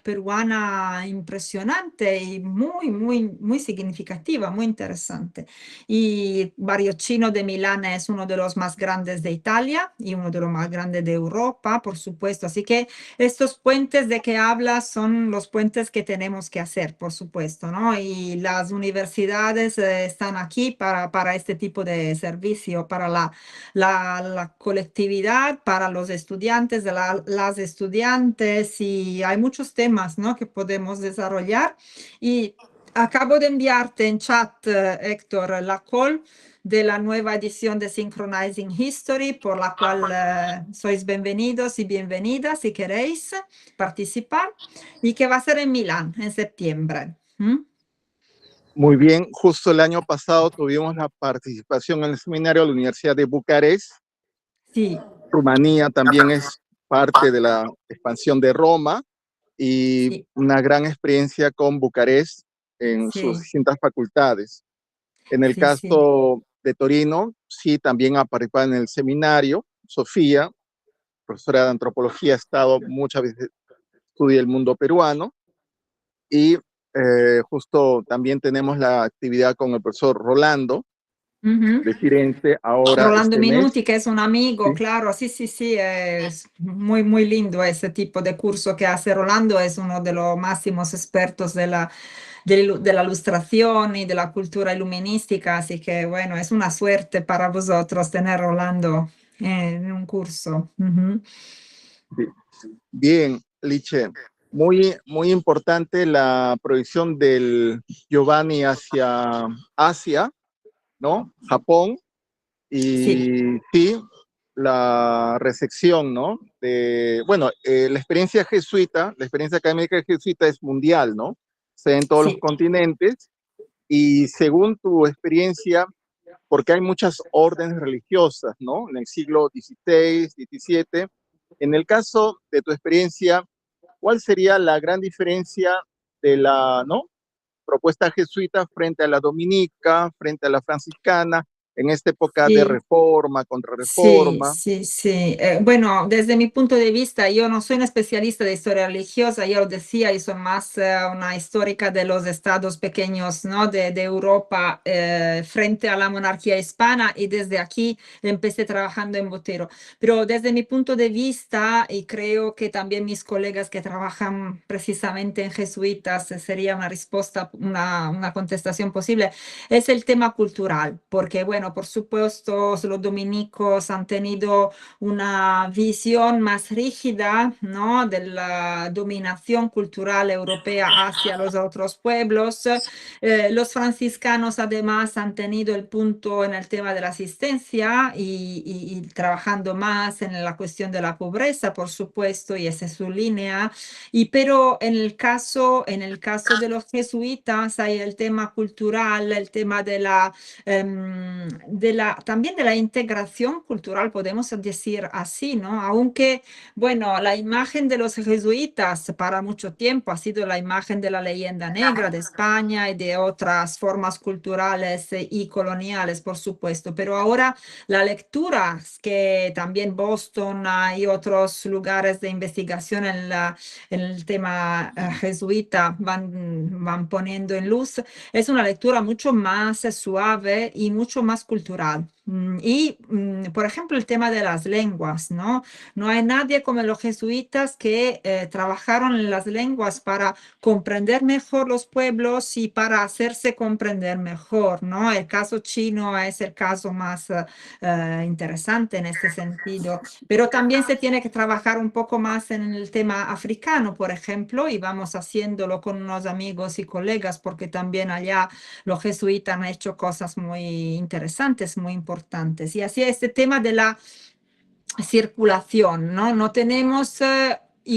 Speaker 1: peruana impresionante y muy significativa, muy interesante. Y Barrio Chino de Milán es uno de los más grandes de Italia y uno de los más grandes de Europa, por supuesto. Así que estos puentes de que hablas son los puentes que tenemos que hacer, por supuesto, ¿no? Y las universidades están aquí para este tipo de servicio, para la colectividad, para los estudiantes, las estudiantes, y hay muchos temas, ¿no?, que podemos desarrollar. Y acabo de enviarte en chat, Héctor, la call de la nueva edición de Synchronizing History, por la cual sois bienvenidos y bienvenidas si queréis participar, y que va a ser en Milán en septiembre. ¿Mm?
Speaker 2: Muy bien, justo el año pasado tuvimos la participación en el seminario de la Universidad de Bucarest.
Speaker 1: Sí.
Speaker 2: Rumanía también es parte de la expansión de Roma y
Speaker 1: Sí.
Speaker 2: una gran experiencia con Bucarest en sus
Speaker 1: Sí.
Speaker 2: distintas facultades. En el
Speaker 1: Sí, sí.
Speaker 2: caso de Torino, sí, también ha participado en el seminario. Sofía, profesora de antropología, ha estado muchas veces, estudia el mundo peruano. Y justo también tenemos la actividad con el profesor Rolando
Speaker 1: Ujú.
Speaker 2: de Firenze ahora
Speaker 1: Rolando
Speaker 2: este mes.
Speaker 1: Minuti, que es un amigo,
Speaker 2: ¿Sí?
Speaker 1: claro, sí, sí, sí, es muy lindo ese tipo de curso que hace Rolando, es uno de los máximos expertos de la ilustración y de la cultura iluminística, así que bueno, es una suerte para vosotros tener Rolando en un curso. Ujú.
Speaker 2: Sí. Bien, Liche, muy importante la proyección del Giovanni hacia Asia, ¿no? Japón,
Speaker 1: Sí,
Speaker 2: y sí, la recepción, ¿no? Bueno, la experiencia jesuita, la experiencia académica jesuita es mundial, ¿no? Se da en todos los
Speaker 1: sí.
Speaker 2: continentes, y según tu experiencia, porque hay muchas órdenes religiosas, ¿no? En el siglo XVI, XVII. En el caso de tu experiencia, ¿cuál sería la gran diferencia de la, ¿no?, propuesta jesuita frente a la dominica, frente a la franciscana, en esta época de
Speaker 1: Sí.
Speaker 2: reforma,
Speaker 1: Sí,
Speaker 2: contrarreforma?
Speaker 1: sí, sí. Bueno, desde mi punto de vista, yo no soy una especialista de historia religiosa, ya lo decía, y soy más una histórica de los estados pequeños, ¿no?, de Europa, frente a la monarquía hispana, y desde aquí empecé trabajando en Botero. Pero desde mi punto de vista, y creo que también mis colegas que trabajan precisamente en jesuitas, sería una respuesta, una contestación posible, es el tema cultural, porque bueno, por supuesto, los dominicos han tenido una visión más rígida, ¿no?, de la dominación cultural europea hacia los otros pueblos. Los franciscanos además han tenido el punto en el tema de la asistencia y trabajando más en la cuestión de la pobreza, por supuesto, y esa es su línea. Pero en el caso de los jesuitas hay el tema cultural, el tema también de la integración cultural, podemos decir así, ¿no? Aunque, bueno, la imagen de los jesuitas para mucho tiempo ha sido la imagen de la leyenda negra de España y de otras formas culturales y coloniales, por supuesto, pero ahora la lectura que también Boston y otros lugares de investigación en el tema jesuita van poniendo en luz, es una lectura mucho más suave y mucho más cultural. Por ejemplo, el tema de las lenguas, ¿no? No hay nadie como los jesuitas que trabajaron en las lenguas para comprender mejor los pueblos y para hacerse comprender mejor, ¿no? El caso chino es el caso más interesante en este sentido, pero también se tiene que trabajar un poco más en el tema africano, por ejemplo, y vamos haciéndolo con unos amigos y colegas, porque también allá los jesuitas han hecho cosas muy interesantes, muy importantes. Y así este tema de la circulación, ¿no? No tenemos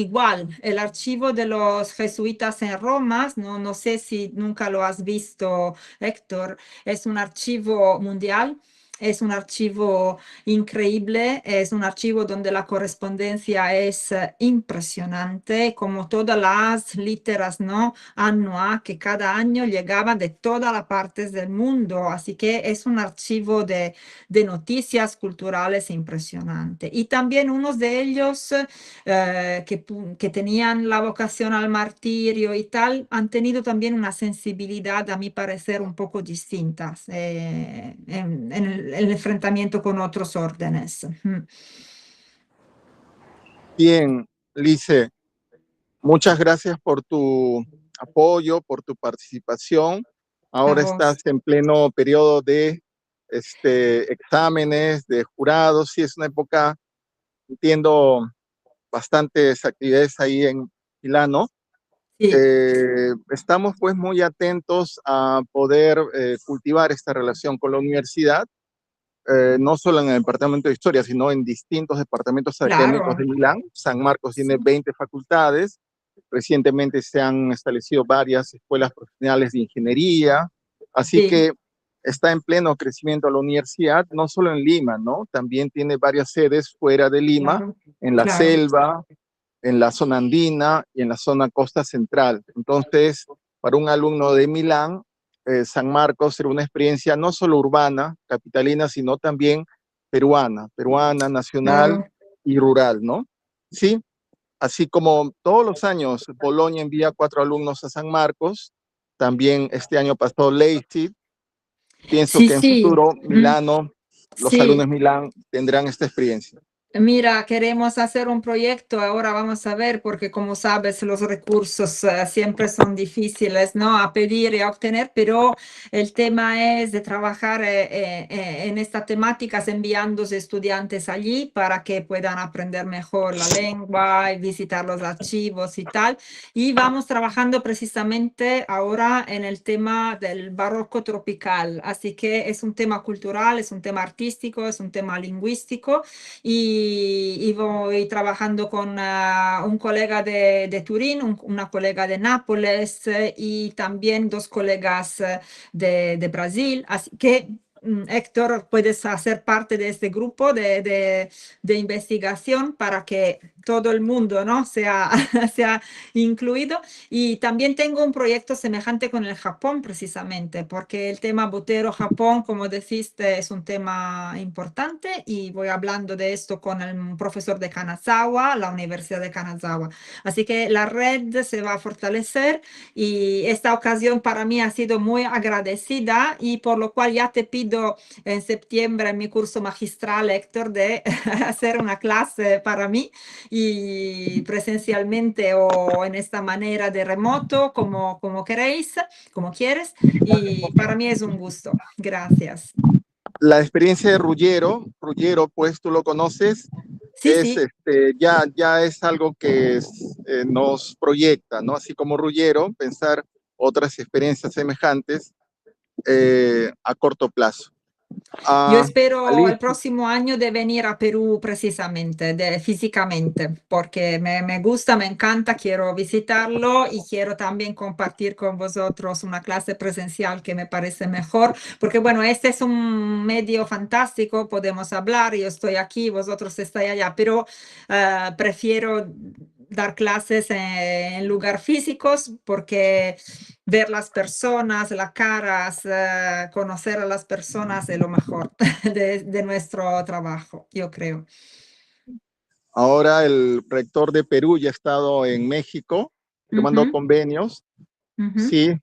Speaker 1: igual, el archivo de los jesuitas en Roma, no sé si nunca lo has visto, Héctor, es un archivo mundial. Es un archivo increíble, es un archivo donde la correspondencia es impresionante, como todas las literas, ¿no? Annua, que cada año llegaban de todas las partes del mundo, así que es un archivo de noticias culturales impresionante. Y también unos de ellos que tenían la vocación al martirio y tal, han tenido también una sensibilidad, a mi parecer, un poco distintas en el enfrentamiento con otros órdenes.
Speaker 2: Bien, Lice, muchas gracias por tu apoyo, por tu participación.
Speaker 1: A
Speaker 2: Ahora estás
Speaker 1: vos.
Speaker 2: en pleno periodo de exámenes, de jurados. Sí, es una época, entiendo, bastantes actividades ahí en Milano.
Speaker 1: Sí,
Speaker 2: Estamos pues muy atentos a poder cultivar esta relación con la universidad, no solo en el departamento de historia, sino en distintos departamentos académicos de
Speaker 1: claro.
Speaker 2: Milán. San Marcos tiene
Speaker 1: Sí,
Speaker 2: 20 facultades. Recientemente se han establecido varias escuelas profesionales de ingeniería, así
Speaker 1: sí,
Speaker 2: que está en pleno crecimiento la universidad, no solo en Lima, ¿no? También tiene varias sedes fuera de Lima,
Speaker 1: claro,
Speaker 2: en la
Speaker 1: claro.
Speaker 2: selva, en la zona andina y en la zona costa central. Entonces, para un alumno de Milán, San Marcos será una experiencia no solo urbana, capitalina, sino también peruana, nacional
Speaker 1: Claro.
Speaker 2: y rural, ¿no? Sí, así como todos los años Bolonia envía 4 alumnos a San Marcos, también este año pasó Leipzig. Pienso
Speaker 1: Sí,
Speaker 2: que en
Speaker 1: sí.
Speaker 2: futuro Milano, los alumnos
Speaker 1: Sí.
Speaker 2: de Milán tendrán esta experiencia.
Speaker 1: Mira, queremos hacer un proyecto, ahora vamos a ver, porque como sabes, los recursos siempre son difíciles, ¿no? A pedir y a obtener, pero el tema es de trabajar en estas temáticas enviando estudiantes allí para que puedan aprender mejor la lengua y visitar los archivos y tal. Y vamos trabajando precisamente ahora en el tema del barroco tropical, así que es un tema cultural, es un tema artístico, es un tema lingüístico y voy trabajando con un colega de Turín, una colega de Nápoles y también dos colegas de Brasil. Así que, Héctor, puedes hacer parte de este grupo de investigación para que todo el mundo, ¿no? sea incluido. Y también tengo un proyecto semejante con el Japón, precisamente, porque el tema Botero-Japón, como deciste, es un tema importante y voy hablando de esto con el profesor de Kanazawa, la Universidad de Kanazawa. Así que la red se va a fortalecer y esta ocasión para mí ha sido muy agradecida y por lo cual ya te pido en septiembre en mi curso magistral, Héctor, de hacer una clase para mí y presencialmente o en esta manera de remoto, como queréis, como quieres. Y para mí es un gusto. Gracias.
Speaker 2: La experiencia de Ruggiero, pues tú lo conoces,
Speaker 1: Sí, sí,
Speaker 2: ya es algo que nos proyecta, ¿no? Así como Ruggiero, pensar otras experiencias semejantes a corto plazo.
Speaker 1: yo
Speaker 2: Ah,
Speaker 1: espero el
Speaker 2: Alicia,
Speaker 1: próximo año de venir a Perú precisamente, físicamente, porque me gusta, me encanta, quiero visitarlo y quiero también compartir con vosotros una clase presencial que me parece mejor, porque bueno, este es un medio fantástico, podemos hablar, yo estoy aquí, vosotros estáis allá, pero prefiero dar clases en lugar físicos porque ver las personas, las caras, conocer a las personas es lo mejor de nuestro trabajo, yo creo.
Speaker 2: ahora el rector de Perú ya ha estado en México firmando
Speaker 1: Ujú,
Speaker 2: convenios.
Speaker 1: ujú.
Speaker 2: Sí,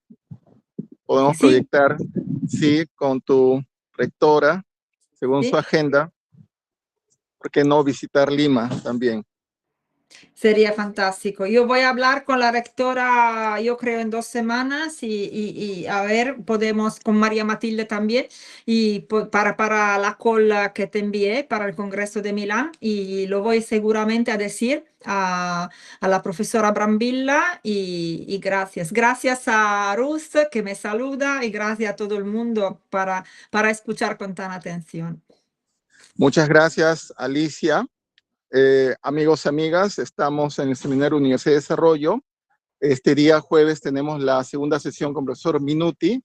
Speaker 2: podemos
Speaker 1: Sí,
Speaker 2: proyectar, sí, con tu rectora, según su
Speaker 1: sí.
Speaker 2: agenda, ¿por qué no visitar Lima también?
Speaker 1: Sería fantástico. Yo voy a hablar con la rectora, yo creo, en 2 semanas y a ver, podemos con María Matilde también y para la cola que te envié para el Congreso de Milán y lo voy seguramente a decir a la profesora Brambilla y gracias. Gracias a Ruth que me saluda y gracias a todo el mundo para escuchar con tan atención.
Speaker 2: Muchas gracias, Alicia. Amigos y amigas, estamos en el Seminario Universidad de Desarrollo. Este día jueves tenemos la segunda sesión con el profesor Minuti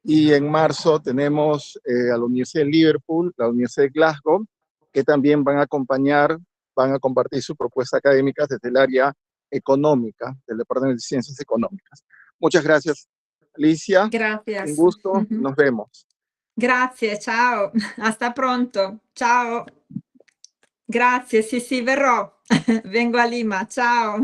Speaker 2: y en marzo tenemos a la Universidad de Liverpool, la Universidad de Glasgow, que también van a acompañar, van a compartir sus propuestas académicas desde el área económica, del Departamento de Ciencias Económicas. Muchas gracias, Alicia.
Speaker 1: Gracias.
Speaker 2: Un gusto, nos vemos.
Speaker 1: Grazie, ciao. Hasta pronto. Ciao. Grazie, sì, sì, verrò. Vengo a Lima. Ciao.